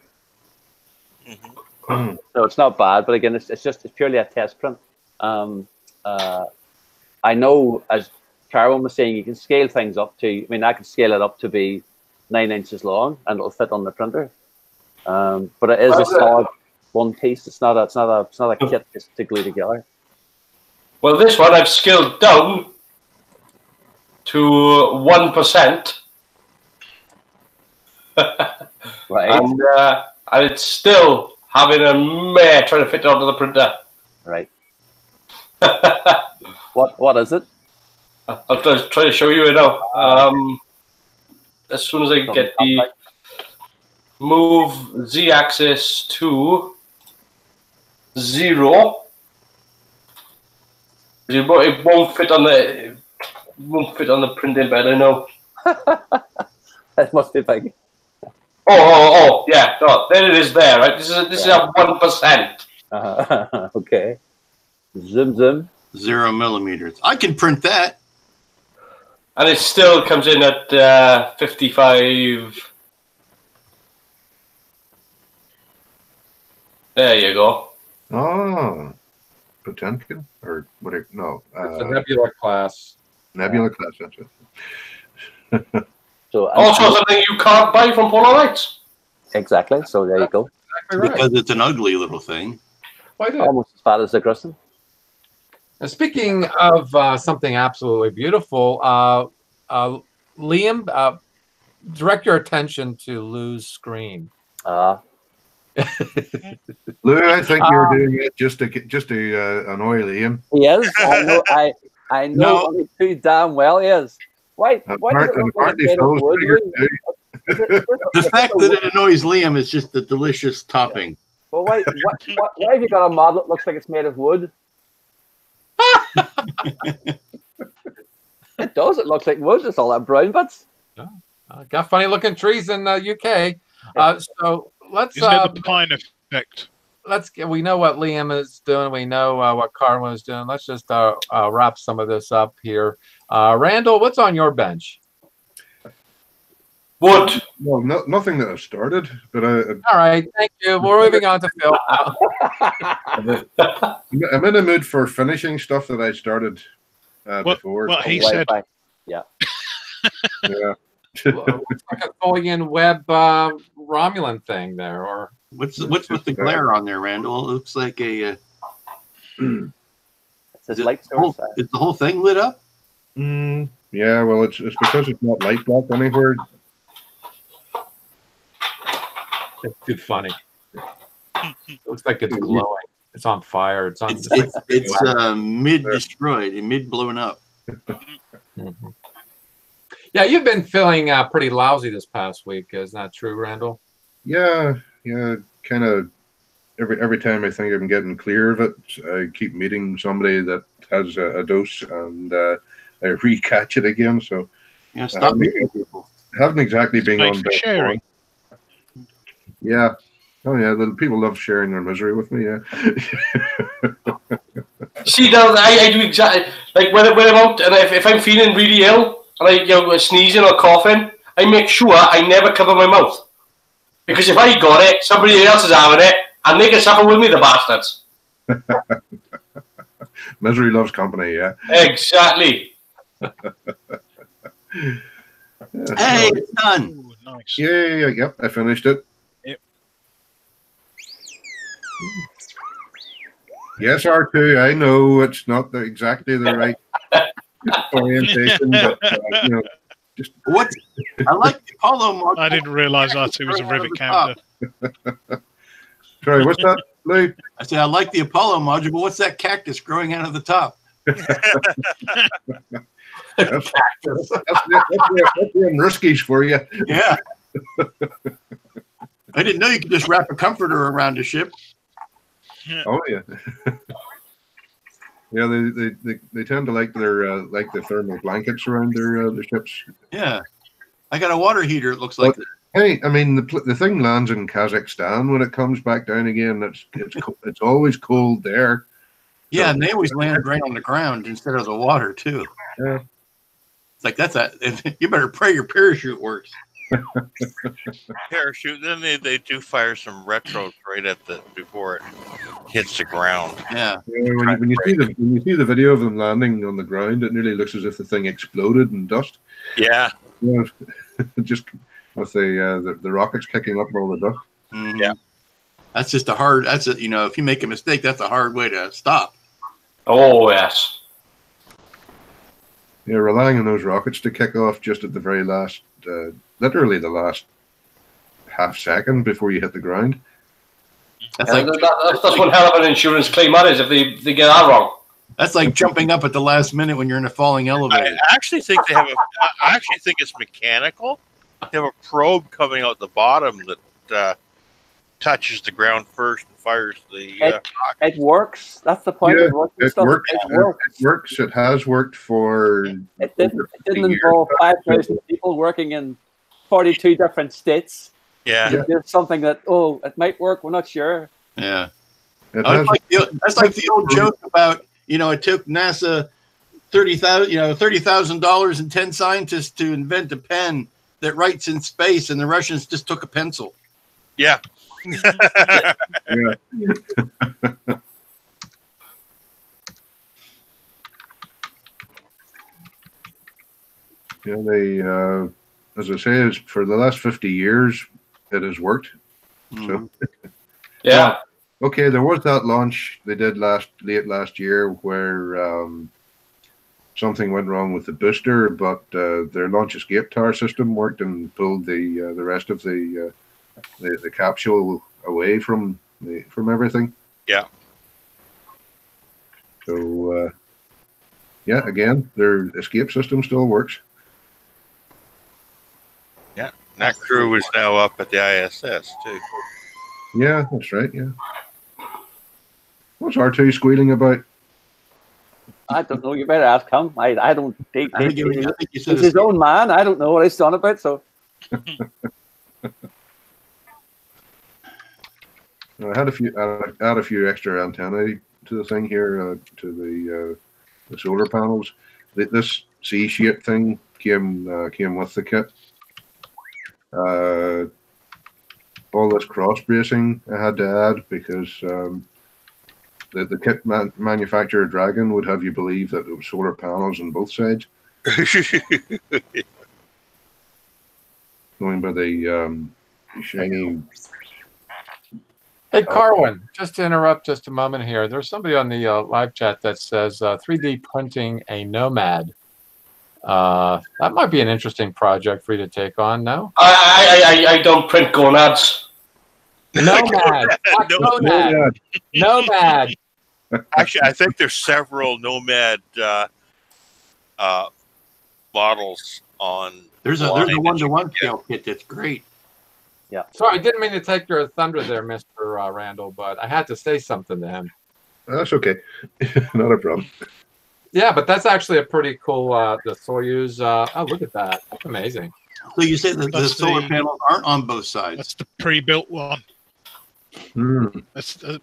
Mm-hmm. So it's not bad, but again, it's purely a test print. I know, as Carwin was saying, you can scale things up to. I mean, I can scale it up to be 9 inches long, and it'll fit on the printer. But it is a solid one piece. It's not a kit to glue together. Well, this one I've scaled down to 1%. Right. And it's still having a mare trying to fit it onto the printer. Right. What is it? I'll try to show you it now. As soon as I get the... move z-axis to 0. It won't fit on the printing bed, I know. That must be big. Oh, yeah. No, there it is there, right? This is at 1%. Okay. Zoom. 0 millimeters. I can print that. And it still comes in at 55. There you go. Oh, Potemkin or what? No, it's a Nebula class. Nebula class. That's it. So also something you can't buy from Polar Lights. Exactly. So there you go. Exactly right. Because it's an ugly little thing. Almost as fat as the Grissom. Now, speaking of something absolutely beautiful, Liam, direct your attention to Lou's screen. Lou, I think you're doing it just to annoy Liam. He is. I know only too damn well he is. Why does it look like it's made of wood? The fact that it annoys Liam is just the delicious topping. Well, why have you got a model that looks like it's made of wood? It does. It looks like wood. It's all that brown bits. Got funny looking trees in the UK. So let's. Isn't it the pine effect? We know what Liam is doing. We know what Carwin is doing. Let's just wrap some of this up here. Randall, what's on your bench? Wood. Well, nothing that I've started, but all right, thank you. We're moving on to Phil. I'm in a mood for finishing stuff that I started before. Well, he said, yeah. Yeah. It's like a Tholian Web Romulan thing there, or what's with the glare on there, Randall? It looks like a. Is the whole thing lit up? Yeah, well, it's because it's not light black anywhere. It's too funny. It looks like it's glowing. It's on fire. It's on. It's mid destroyed and mid blown up. Mm-hmm. Yeah, you've been feeling pretty lousy this past week. Is that true, Randall? Yeah. Kind of. Every time I think I'm getting clear of it, I keep meeting somebody that has a dose, and I re-catch it again. So yeah, stop meeting people. Haven't exactly been on sharing. Yeah. Oh yeah, the people love sharing their misery with me. Yeah. See, I do exactly like when I'm out, and if I'm feeling really ill and I sneezing or coughing, I make sure I never cover my mouth, because if I got it, somebody else is having it, and they can suffer with me, the bastards. Misery loves company. Yeah. Exactly. Hey, it's done. Ooh, nice. Yeah. Yep, I finished it. Yes, R2. I know it's not exactly the right orientation, but just what I like the Apollo module. I didn't realize R2 was a rivet counter. Sorry, what's that, Lou? I said I like the Apollo module, but what's that cactus growing out of the top? That's the Ruskies for you. Yeah. I didn't know you could just wrap a comforter around a ship. Oh yeah. Yeah, they tend to like their the thermal blankets around their ships. Yeah, I got a water heater. It looks like. Hey, I mean the thing lands in Kazakhstan. When it comes back down again, it's always cold there. Yeah, so, and they always land right on the ground instead of the water too. Yeah, it's like you better pray your parachute works. Parachute. Then they do fire some retros right before it hits the ground. Yeah. When you see the video of them landing on the ground, it nearly looks as if the thing exploded in dust. Yeah. Just with the rockets kicking up all the dust. Mm-hmm. Yeah. That's just if you make a mistake, that's a hard way to stop. Oh yes. Yeah, relying on those rockets to kick off just at the very last. Literally the last half second before you hit the ground. That's one hell of an insurance claim that is if they get that wrong. That's like jumping up at the last minute when you're in a falling elevator. I actually think it's mechanical. They have a probe coming out the bottom that touches the ground first and fires the it works. That's the point. Yeah, of working it stuff. works. It works. It works. It has worked for. It didn't involve 5,000 people working in 42 different states. Yeah. It's just something that it might work. We're not sure. Yeah. That's like the old joke about, it took NASA $30,000 and 10 scientists to invent a pen that writes in space, and the Russians just took a pencil. Yeah. Yeah. Yeah, they, as I say, is for the last 50 years, it has worked. So, Yeah. Okay, there was that launch they did late last year where something went wrong with the booster, but their launch escape tower system worked and pulled the rest of the capsule away from everything. Yeah. So yeah, again, their escape system still works. Yeah, that crew is now up at the ISS too. Yeah, that's right. Yeah. What's R2 squealing about? I don't know. You better ask him. I don't think I think you he's said his own man. I don't know what he's on about. So I had add a few extra antennae to the thing here, to the solar panels. This C-shaped thing came with the kit. All this cross bracing I had to add because the kit manufacturer Dragon would have you believe that it was solar panels on both sides. Going by the shiny. Hey, Carwin, just to interrupt just a moment here. There's somebody on the live chat that says 3D printing a Nomad. That might be an interesting project for you to take on, no? I don't print gonads. Nomad. Nomad. Nomad. Actually, I think there's several Nomad models on. There's a one-to-one scale kit that's great. Yeah. Sorry, I didn't mean to take your thunder there, Mr. Randall, but I had to say something to him. That's okay. Not a problem. Yeah, but that's actually a pretty cool, the Soyuz. Oh, look at that. That's amazing. So you say that the solar panels aren't on both sides? That's the pre-built one. Mm. That's the...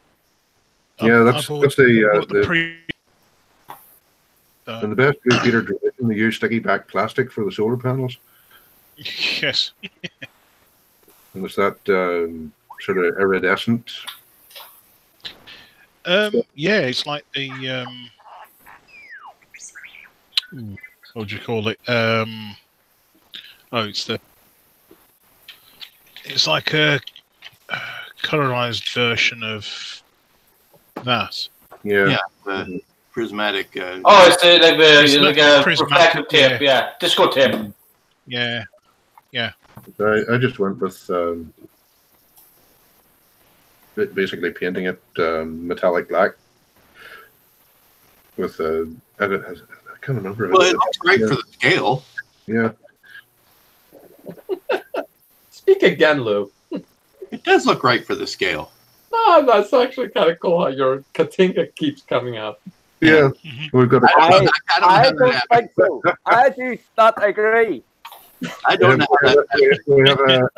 Yeah, that's the pre... and the best good Peter tradition, they use sticky back plastic for the solar panels. Yes. And it's that sort of iridescent. Yeah, it's like the what would you call it? It's like a colorized version of that. Yeah. The prismatic. It's the reflective tape. Yeah. Disco tape. Yeah. I just went with basically painting it metallic black with I can't remember. Well, it looks great for the scale. Yeah. Speak again, Lou. It does look right for the scale. No, that's actually kind of cool how your Katinga keeps coming up. Yeah. We've got. I don't think so. I do not agree. I don't know. We have a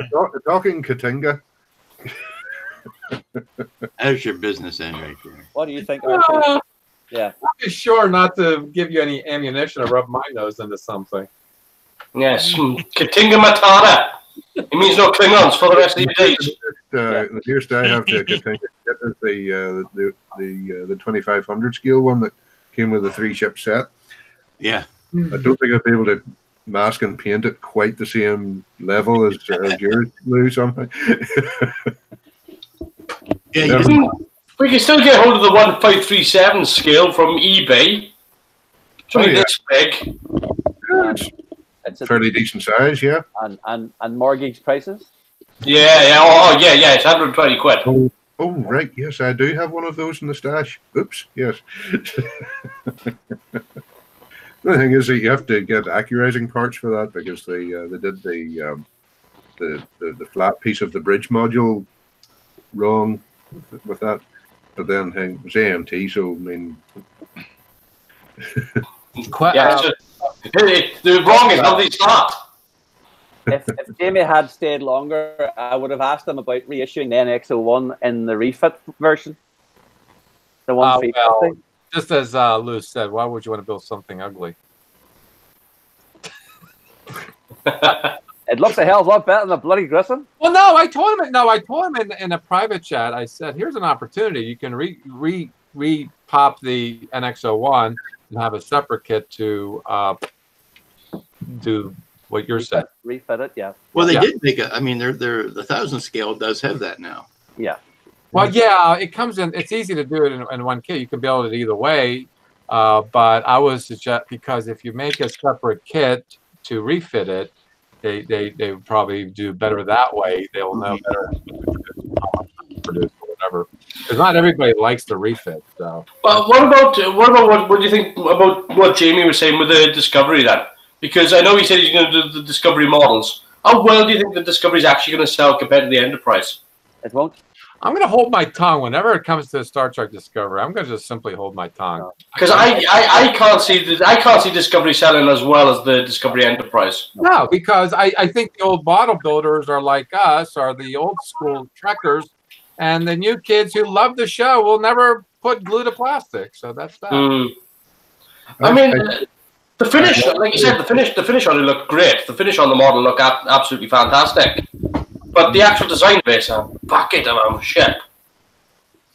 talking Katinga. That's your business end right there. What do you think, Archie? Yeah. I'll be sure not to give you any ammunition or rub my nose into something. Yes. Katinga Matata. It means no Klingons for the rest of your days. The nearest I have to Katinga is the 2500 scale one that came with a 3-ship set. Yeah. I don't think I'd be able to mask and paint it quite the same level as yours, Lou, somehow. Yeah, we can still get hold of the 1537 scale from eBay. It's only this big. It's fairly decent size, yeah. And mortgage prices? Yeah. It's 120 quid. Oh, right, yes, I do have one of those in the stash. Oops, yes. The thing is that you have to get accurizing parts for that because they did the the flat piece of the bridge module wrong with that. But then it was AMT, so I mean, the wrong is how they start. If Jamie had stayed longer, I would have asked him about reissuing the NX01 in the refit version. The 1350. Well, just as Lou said, why would you want to build something ugly? It looks a hell of a lot better than a bloody Grissom. Well, no, I told him. No, I told him in a private chat. I said, "Here's an opportunity. You can re-pop the NX01 and have a separate kit to do what you're saying. Refit it, yeah. Well, they did make a. I mean, the 1000 scale does have that now. Yeah. Well, yeah, it comes in. It's easy to do it in one kit. You can build it either way. But I would suggest, because if you make a separate kit to refit it, they would probably do better that way. They'll know better how much to produce or whatever. Because not everybody likes to refit. So. Well, what do you think about what Jamie was saying with the Discovery then? Because I know he said he's going to do the Discovery models. How well do you think the Discovery is actually going to sell compared to the Enterprise? It won't. I'm going to hold my tongue whenever it comes to Star Trek Discovery. I'm going to just simply hold my tongue because I can't see Discovery selling as well as the Discovery Enterprise. No, because I think the old bottle builders are like us, are the old school Trekkers, and the new kids who love the show will never put glue to plastic. So that's that. I mean, the finish, like you said, the finish on it looked great. The finish on the model looked absolutely fantastic. But the actual design base, a bucket of shit.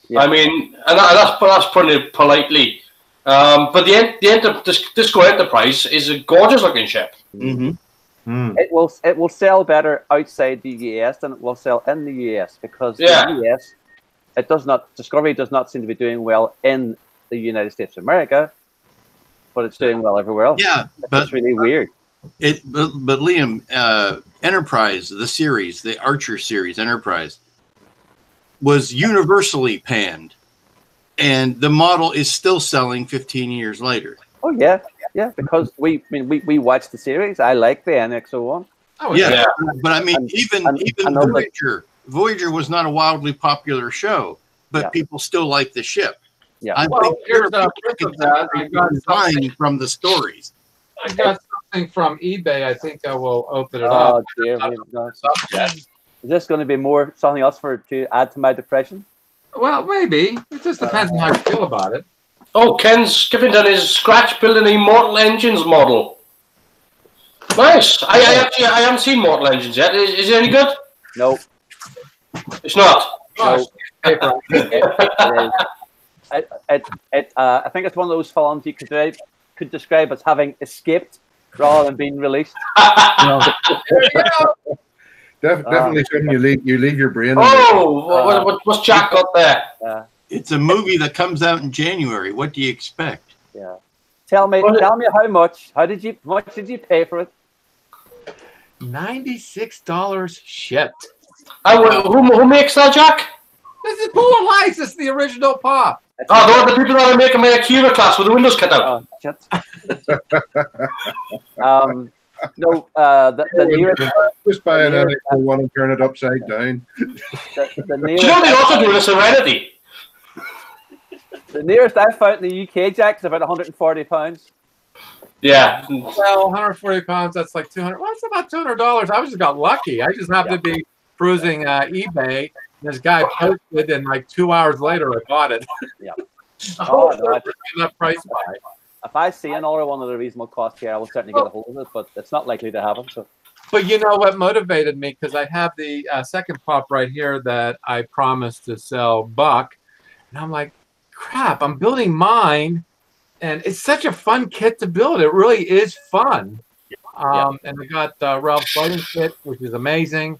Yeah. I mean, and that's putting it politely. But the Disco Enterprise is a gorgeous looking ship. Mm-hmm. It will sell better outside the US than it will sell in the US, because the US, Discovery does not seem to be doing well in the United States of America, but it's doing well everywhere else. Yeah, that's really weird. But Liam, Enterprise, the series, the Archer series, Enterprise, was universally panned, and the model is still selling 15 years later. Oh yeah, because we watched the series. I like the NX01. Oh yeah, but I mean, even Voyager was not a wildly popular show, but people still like the ship. Yeah, I think here's I got something from the stories. I got something from eBay. I think I will open it up. Dear, is this going to be something else to add to my depression? Well, maybe. It just depends on how you feel about it. Oh, Ken Skiffington is scratch building a Mortal Engines model. Nice. I haven't seen Mortal Engines yet. Is it any good? No. It's not. No. I think it's one of those films you could describe as having escaped rather than being released. Definitely something you leave your brain. What's Jack got there? It's a movie that comes out in January. What do you expect? Yeah. Tell me how much. How much did you pay for it? $96 shipped. Who makes that, Jack? This is Polar Lights. It's the original pop. Oh, the people that are making my Cuba class with the windows cut out. No, the nearest. Just buy an NX01 and turn it upside down. Do you know they also do the Serenity? The nearest I've found in the UK, Jack, is about £140. Yeah. Well, 140 pounds, that's like 200. Well, it's about $200. I just got lucky. I just happened to be cruising eBay. This guy posted, and like 2 hours later, I bought it. Yeah. That price buy. If I see another one at a reasonable cost here, I will certainly get a hold of it, but it's not likely to happen. So. But you know what motivated me? Because I have the second pop right here that I promised to sell Buck. And I'm like, crap, I'm building mine. And it's such a fun kit to build. It really is fun. And I got Ralph's lighting kit, which is amazing.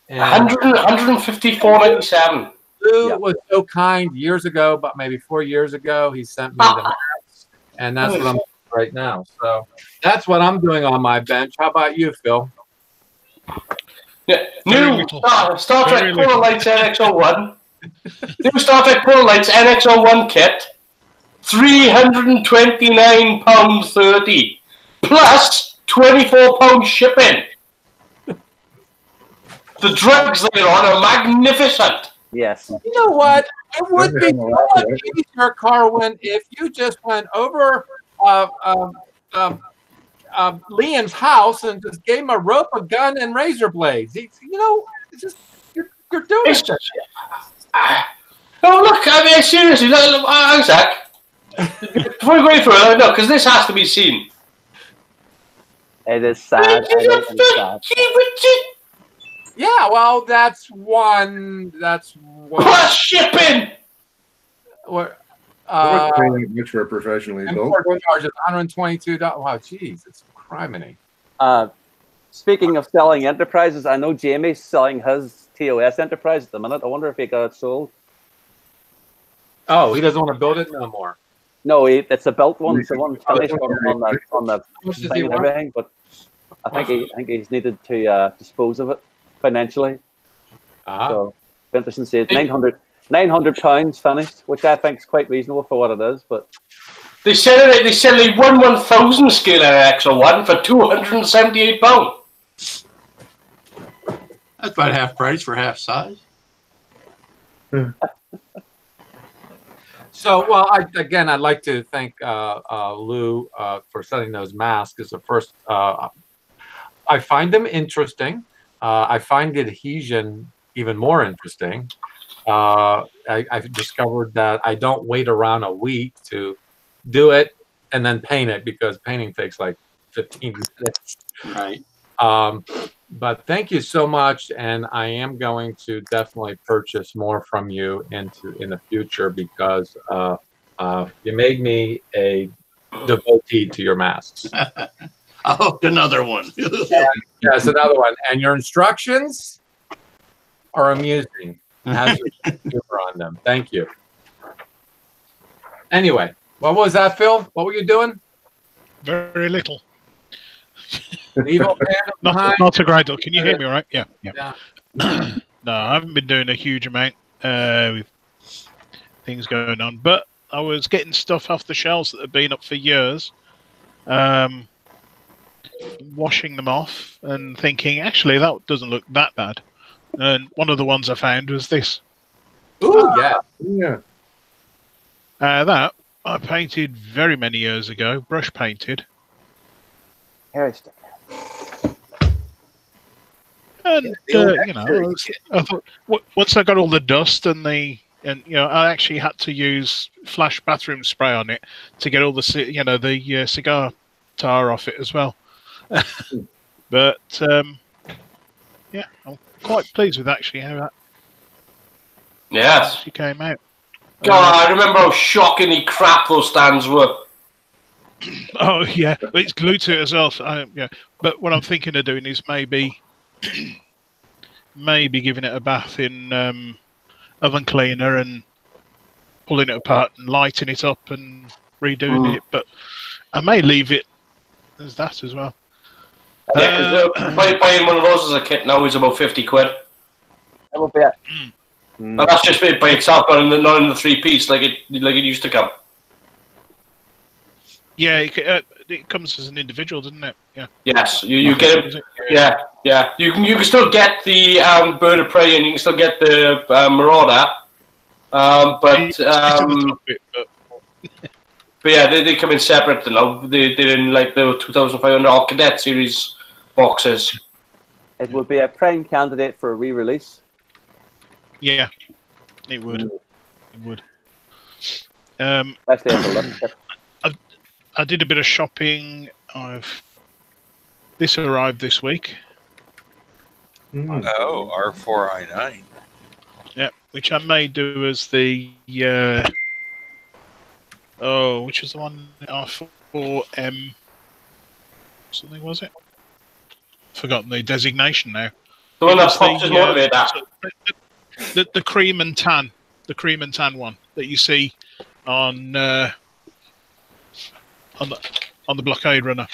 And $154.97. Lou was so kind years ago, but maybe 4 years ago, he sent me the maps. And that's what I'm doing right now. So that's what I'm doing on my bench. How about you, Phil? Yeah. New Star Trek Polar Lights NX01. New Star Trek Polar Lights NX01 kit. £329.30 plus £24 shipping. The drugs they're on are magnificent. Yes. You know what? It would be so much easier, Carwin, if you just went over Liam's house and just gave him a rope, a gun, and razor blades. You know, it's just you're doing it. No, look, I mean, seriously, look, Isaac, before we go any further, no, because this has to be seen. It is sad. I know it's sad. Yeah, well, that's one. Plus shipping. What? Which were professionally built. Import charges $122. Wow, jeez, it's criminy. Speaking of selling enterprises, I know Jamie's selling his TOS enterprise at the minute. I wonder if he got it sold. Oh, he doesn't want to build it no more. No, it's a built one. It's the one finished on the thing and everything. But I think he's needed to dispose of it financially. So interesting to see it's £900 finished, which I think is quite reasonable for what it is. But they sell a 1/1000 scale NXO one for £278. That's about half price for half size. So, well, I'd like to thank Lou for setting those masks. It's the first. I find them interesting. I find adhesion even more interesting. I've discovered that I don't wait around a week to do it and then paint it, because painting takes like 15 minutes. Right. But thank you so much, and I am going to definitely purchase more from you in the future, because you made me a devotee to your masks. I hooked another one. Yes, another one. And your instructions are amusing. Has humor on them. Thank you. Anyway, what was that, Phil? What were you doing? Very little. Not a great deal. Can you hear me all right? Yeah. No, I haven't been doing a huge amount with things going on, but I was getting stuff off the shelves that have been up for years, washing them off and thinking, actually, that doesn't look that bad. And one of the ones I found was this. Ooh, yeah. That I painted very many years ago, brush painted. And I thought once I got all the dust and I actually had to use flash bathroom spray on it to get all the cigar tar off it as well. But yeah, I'm quite pleased with actually how that actually came out. God, I remember how shockingly crap those stands were. Oh yeah, it's glued to it as well. So, yeah, but what I'm thinking of doing is maybe giving it a bath in oven cleaner and pulling it apart and lighting it up and redoing it. But I may leave it as that as well. Yeah, because buying one of those as a kit now is about 50 quid. That would be it. And that's just by itself, not in the 3-piece like it used to come. Yeah, it comes as an individual, doesn't it? Yeah. Yes, you get it. Yeah. You can still get the Bird of Prey, and you can still get the Marauder. But yeah, they come in separate now. They're in like the 2,500 All Cadet series boxes. It would be a prime candidate for a re-release. Yeah, it would. It would. I did a bit of shopping. This arrived this week. Oh, R4I9. Yeah, which I may do as the which was the one R4M something, was it? Forgotten the designation now. The one that pops motivate that. The cream and tan one that you see on the blockade runner,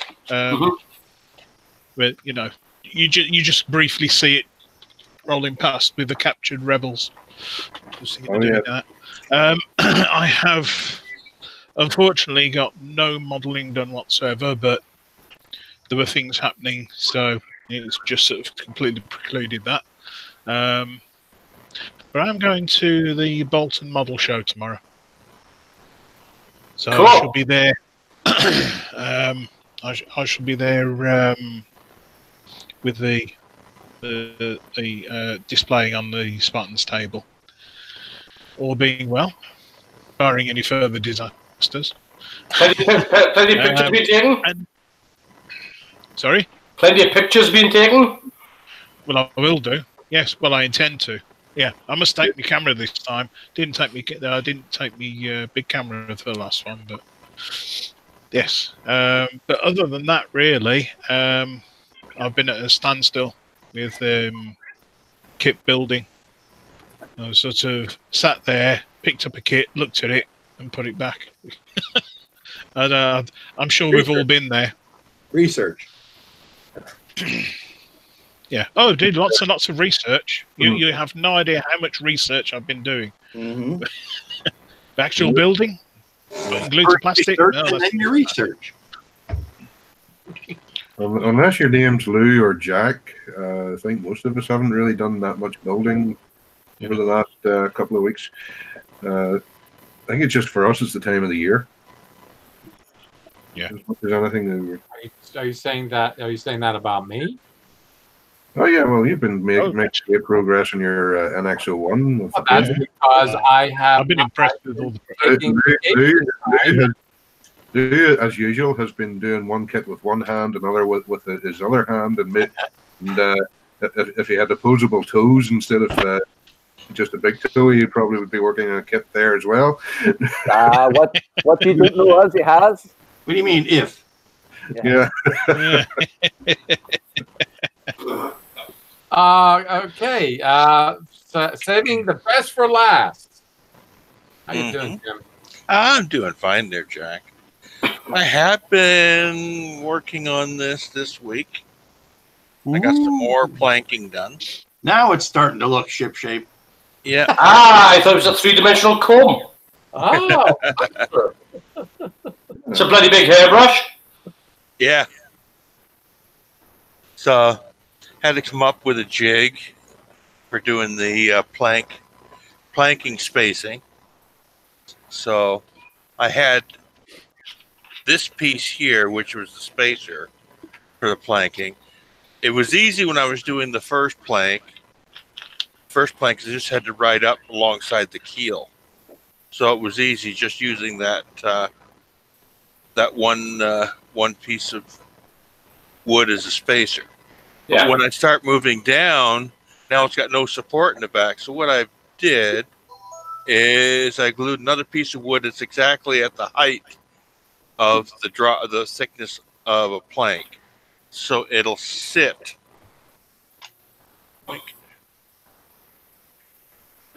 where you just briefly see it rolling past with the captured rebels. I have unfortunately got no modelling done whatsoever, but there were things happening, so it's just sort of completely precluded that. But I'm going to the Bolton Model Show tomorrow, so Cool. I shall be there. I shall be there with the displaying on the Spartans table. All being well, barring any further disasters. Plenty of pictures being taken? Sorry? Plenty of pictures being taken? Well, I will do. Yes, well, I intend to. Yeah, I must take my camera this time. I didn't take me big camera for the last one, but yes. But other than that, really, I've been at a standstill with kit building. I sort of sat there, picked up a kit, looked at it, and put it back. And I'm sure we've all been there. Research. Yeah. Oh, did lots and lots of research. You have no idea how much research I've been doing. Mm-hmm. The actual building, glued to plastic. No, and then your research. Unless your name's Lou or Jack, I think most of us haven't really done that much building over the last couple of weeks. I think it's just for us, it's the time of the year. Yeah. As much as anything. Are you saying that? Are you saying that about me? Oh yeah, well you've been making great progress in your NX01. Well, that's because I've been impressed with all the. Lou, as usual, has been doing one kit with one hand, another with his other hand, and if he had opposable toes instead of just a big toe, he probably would be working on a kit there as well. What you didn't know is he has. What do you mean if? Yeah. Okay. So saving the best for last. How you doing, Jim? I'm doing fine there, Jack. I have been working on this week. I got some more planking done. Now it's starting to look shipshape. Yeah. I thought it was a three-dimensional comb. Oh. It's a bloody big hairbrush. Yeah. So, had to come up with a jig for doing the planking spacing. So, I had this piece here, which was the spacer for the planking. It was easy when I was doing the first plank. Because I just had to ride up alongside the keel. So it was easy just using that one piece of wood as a spacer. Yeah. But when I start moving down, now it's got no support in the back. So what I did is I glued another piece of wood that's exactly at the height of the thickness of a plank, so it'll sit.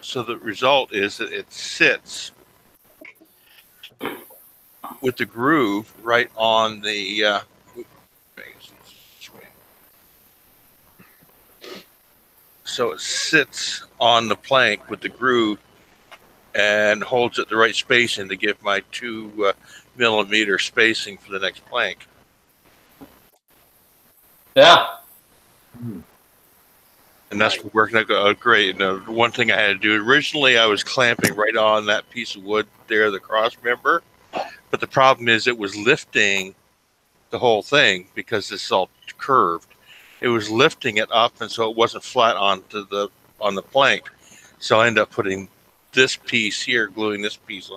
So the result is that it sits with the groove right on the so it sits on the plank with the groove and holds it the right spacing to give my 2 millimeter spacing for the next plank. Yeah. And that's working out great. And one thing I had to do, originally I was clamping right on that piece of wood there, the cross member. But the problem is it was lifting the whole thing because it's all curved. It was lifting it up, and so it wasn't flat on the plank. So I ended up putting this piece here, gluing this piece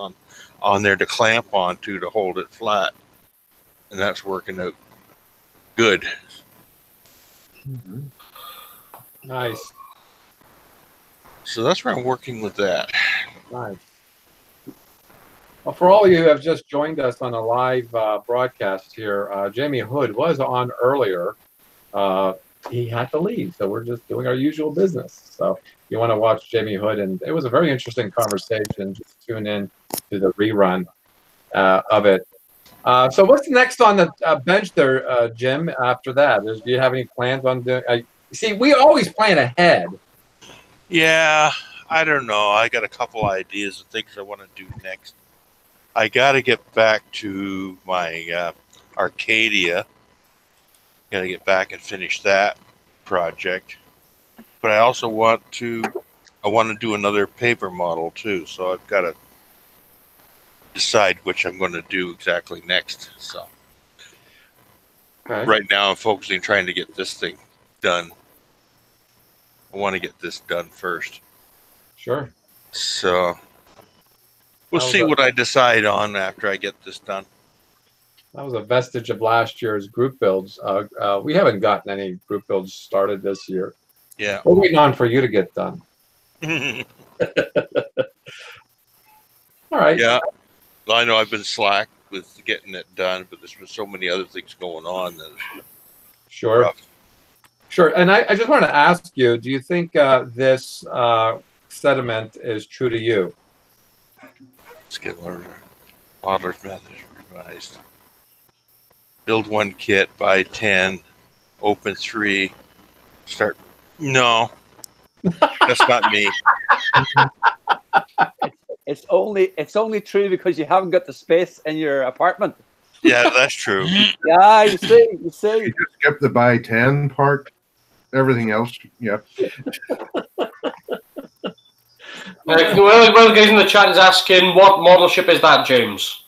on there to clamp onto to hold it flat. And that's working out good. Mm-hmm. Nice. So that's where I'm working with that. Nice. Well, for all of you who have just joined us on a live broadcast here, Jamie Hood was on earlier. He had to leave, so we're just doing our usual business. So if you want to watch Jamie Hood, and it was a very interesting conversation, just tune in to the rerun of it. So what's next on the bench there, Jim, after that? Do you have any plans on doing... see, we always plan ahead. Yeah, I don't know. I got a couple ideas of things I want to do next. I got to get back to my Arcadia. Got to get back and finish that project. but I also want to do another paper model too. So I've got to decide which I'm going to do exactly next. So right now I'm focusing trying to get this thing done. I want to get this done first. Sure. So we'll see what I decide on after I get this done. That was a vestige of last year's group builds. We haven't gotten any group builds started this year. Yeah. We're waiting on for you to get done. All right. Yeah. I know I've been slack with getting it done, but there's been so many other things going on that Sure. rough. Sure. And I just want to ask you, do you think this sentiment is true to you? Let's get modeler's method revised. Build 1 kit, buy 10, open 3, start. No, that's not me. It's only true because you haven't got the space in your apartment. Yeah, that's true. Yeah, you see. You just skip the buy 10 part. Everything else, yeah. One of the guys in the chat is asking, what model ship is that, James?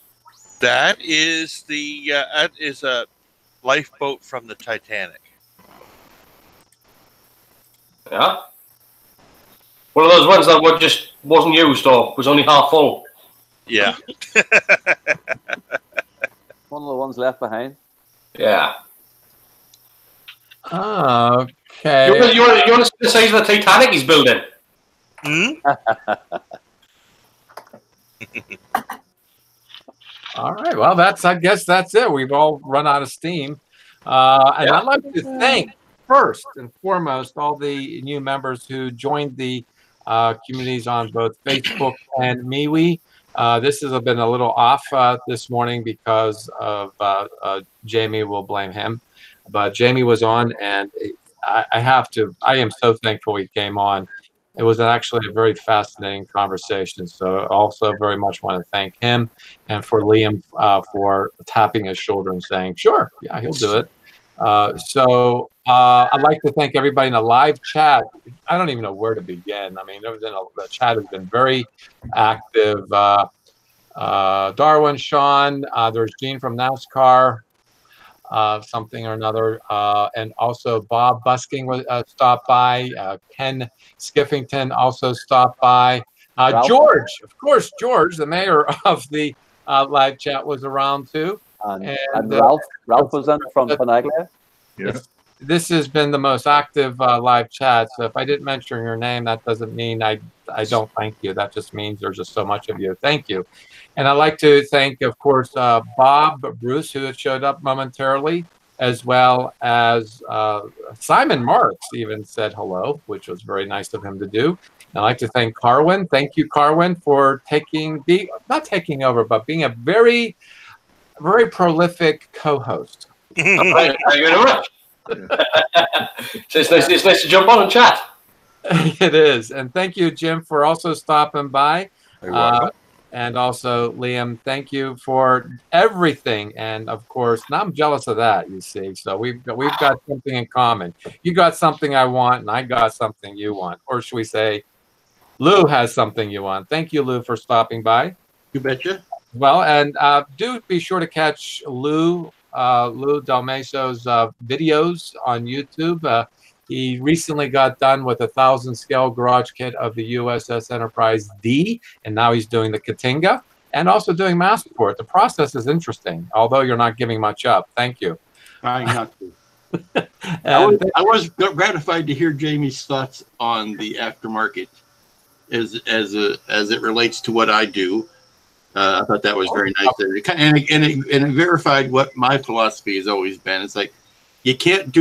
That is a lifeboat from the Titanic. Yeah. One of those ones that just wasn't used or was only half full. Yeah. One of the ones left behind. Yeah. Okay. You want to see the size of the Titanic he's building? All right. Well, I guess that's it. We've all run out of steam. And I'd like to thank first and foremost all the new members who joined the communities on both Facebook and MeWe. This has been a little off this morning because of Jamie. Will blame him, but Jamie was on, and I am so thankful he came on. It was actually a very fascinating conversation. So also very much want to thank him, and for Liam for tapping his shoulder and saying, sure, yeah, he'll do it. So I'd like to thank everybody in the live chat. I don't even know where to begin. I mean, the chat has been very active. Darwin, Sean, there's Gene from NASCAR, something or another, and also Bob Busking stopped by. Ken Skiffington also stopped by. George, of course, George, the mayor of the live chat, was around too. And Ralph was in from Panaglia. Yeah. This has been the most active live chat. So if I didn't mention your name, that doesn't mean I don't thank you. That just means there's just so much of you. Thank you. And I'd like to thank, of course, Bob Bruce, who had showed up momentarily, as well as Simon Marks even said hello, which was very nice of him to do. And I'd like to thank Carwin. Thank you, Carwin, for not taking over, but being a very, very prolific co-host. Thank you very much. So it's nice to jump on and chat. It is. And thank you, Jim, for also stopping by. And also, Liam, thank you for everything. And of course, now I'm jealous of that, you see. So we've got something in common. You got something I want, and I got something you want. Or should we say, Lou has something you want. Thank you, Lou, for stopping by. You betcha. Well, and do be sure to catch Lou Dalmaso's videos on YouTube. He recently got done with a 1,000 scale garage kit of the USS Enterprise D, and now he's doing the Katinga and also doing Massport. The process is interesting, although you're not giving much up. Thank you. I got to. I was gratified to hear Jamie's thoughts on the aftermarket as it relates to what I do. I thought that was very nice there, and it verified what my philosophy has always been. It's like you can't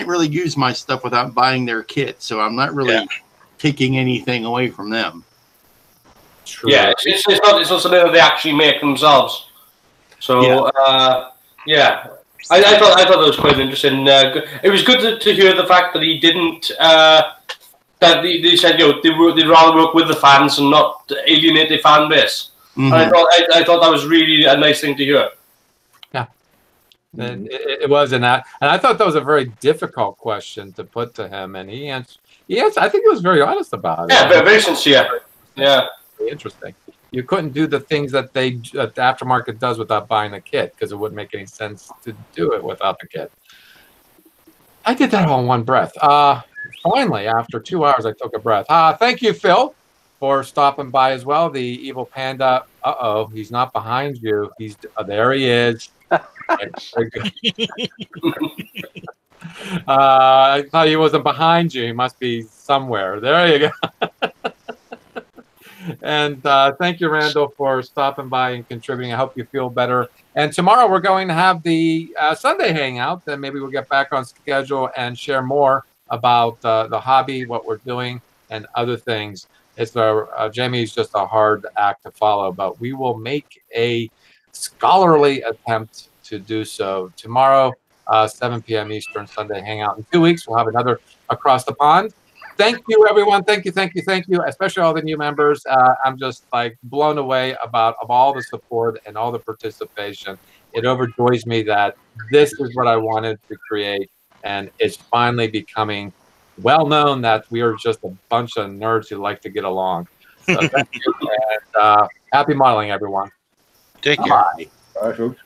really use my stuff without buying their kit, so I'm not really taking anything away from them. True. Yeah, it's not something that they actually make themselves. So I thought that was quite interesting. It was good to hear the fact that he didn't. That they said they'd rather work with the fans and not alienate the fan base. Mm-hmm. And I thought that was really a nice thing to hear. Yeah, it was, and I thought that was a very difficult question to put to him, and he Yes, I think he was very honest about it. Yeah, very sincere. Yeah. Interesting. You couldn't do the things that the aftermarket does without buying the kit because it wouldn't make any sense to do it without the kit. I did that all in one breath. Finally, after 2 hours, I took a breath. Thank you, Phil, for stopping by as well. The evil panda. He's not behind you. There he is. I thought he wasn't behind you. He must be somewhere. There you go. And thank you, Randall, for stopping by and contributing. I hope you feel better. And tomorrow we're going to have the Sunday Hangout. Then maybe we'll get back on schedule and share more about the hobby, what we're doing, and other things. It's Jamie's just a hard act to follow, but we will make a scholarly attempt to do so tomorrow, 7 p.m. Eastern, Sunday Hangout. In 2 weeks, we'll have another Across the Pond. Thank you, everyone. Thank you, especially all the new members. I'm just like blown away of all the support and all the participation. It overjoys me that this is what I wanted to create, and it's finally becoming well known that we are just a bunch of nerds who like to get along. So thank you, and happy modeling, everyone. Take care. Bye. Bye, folks.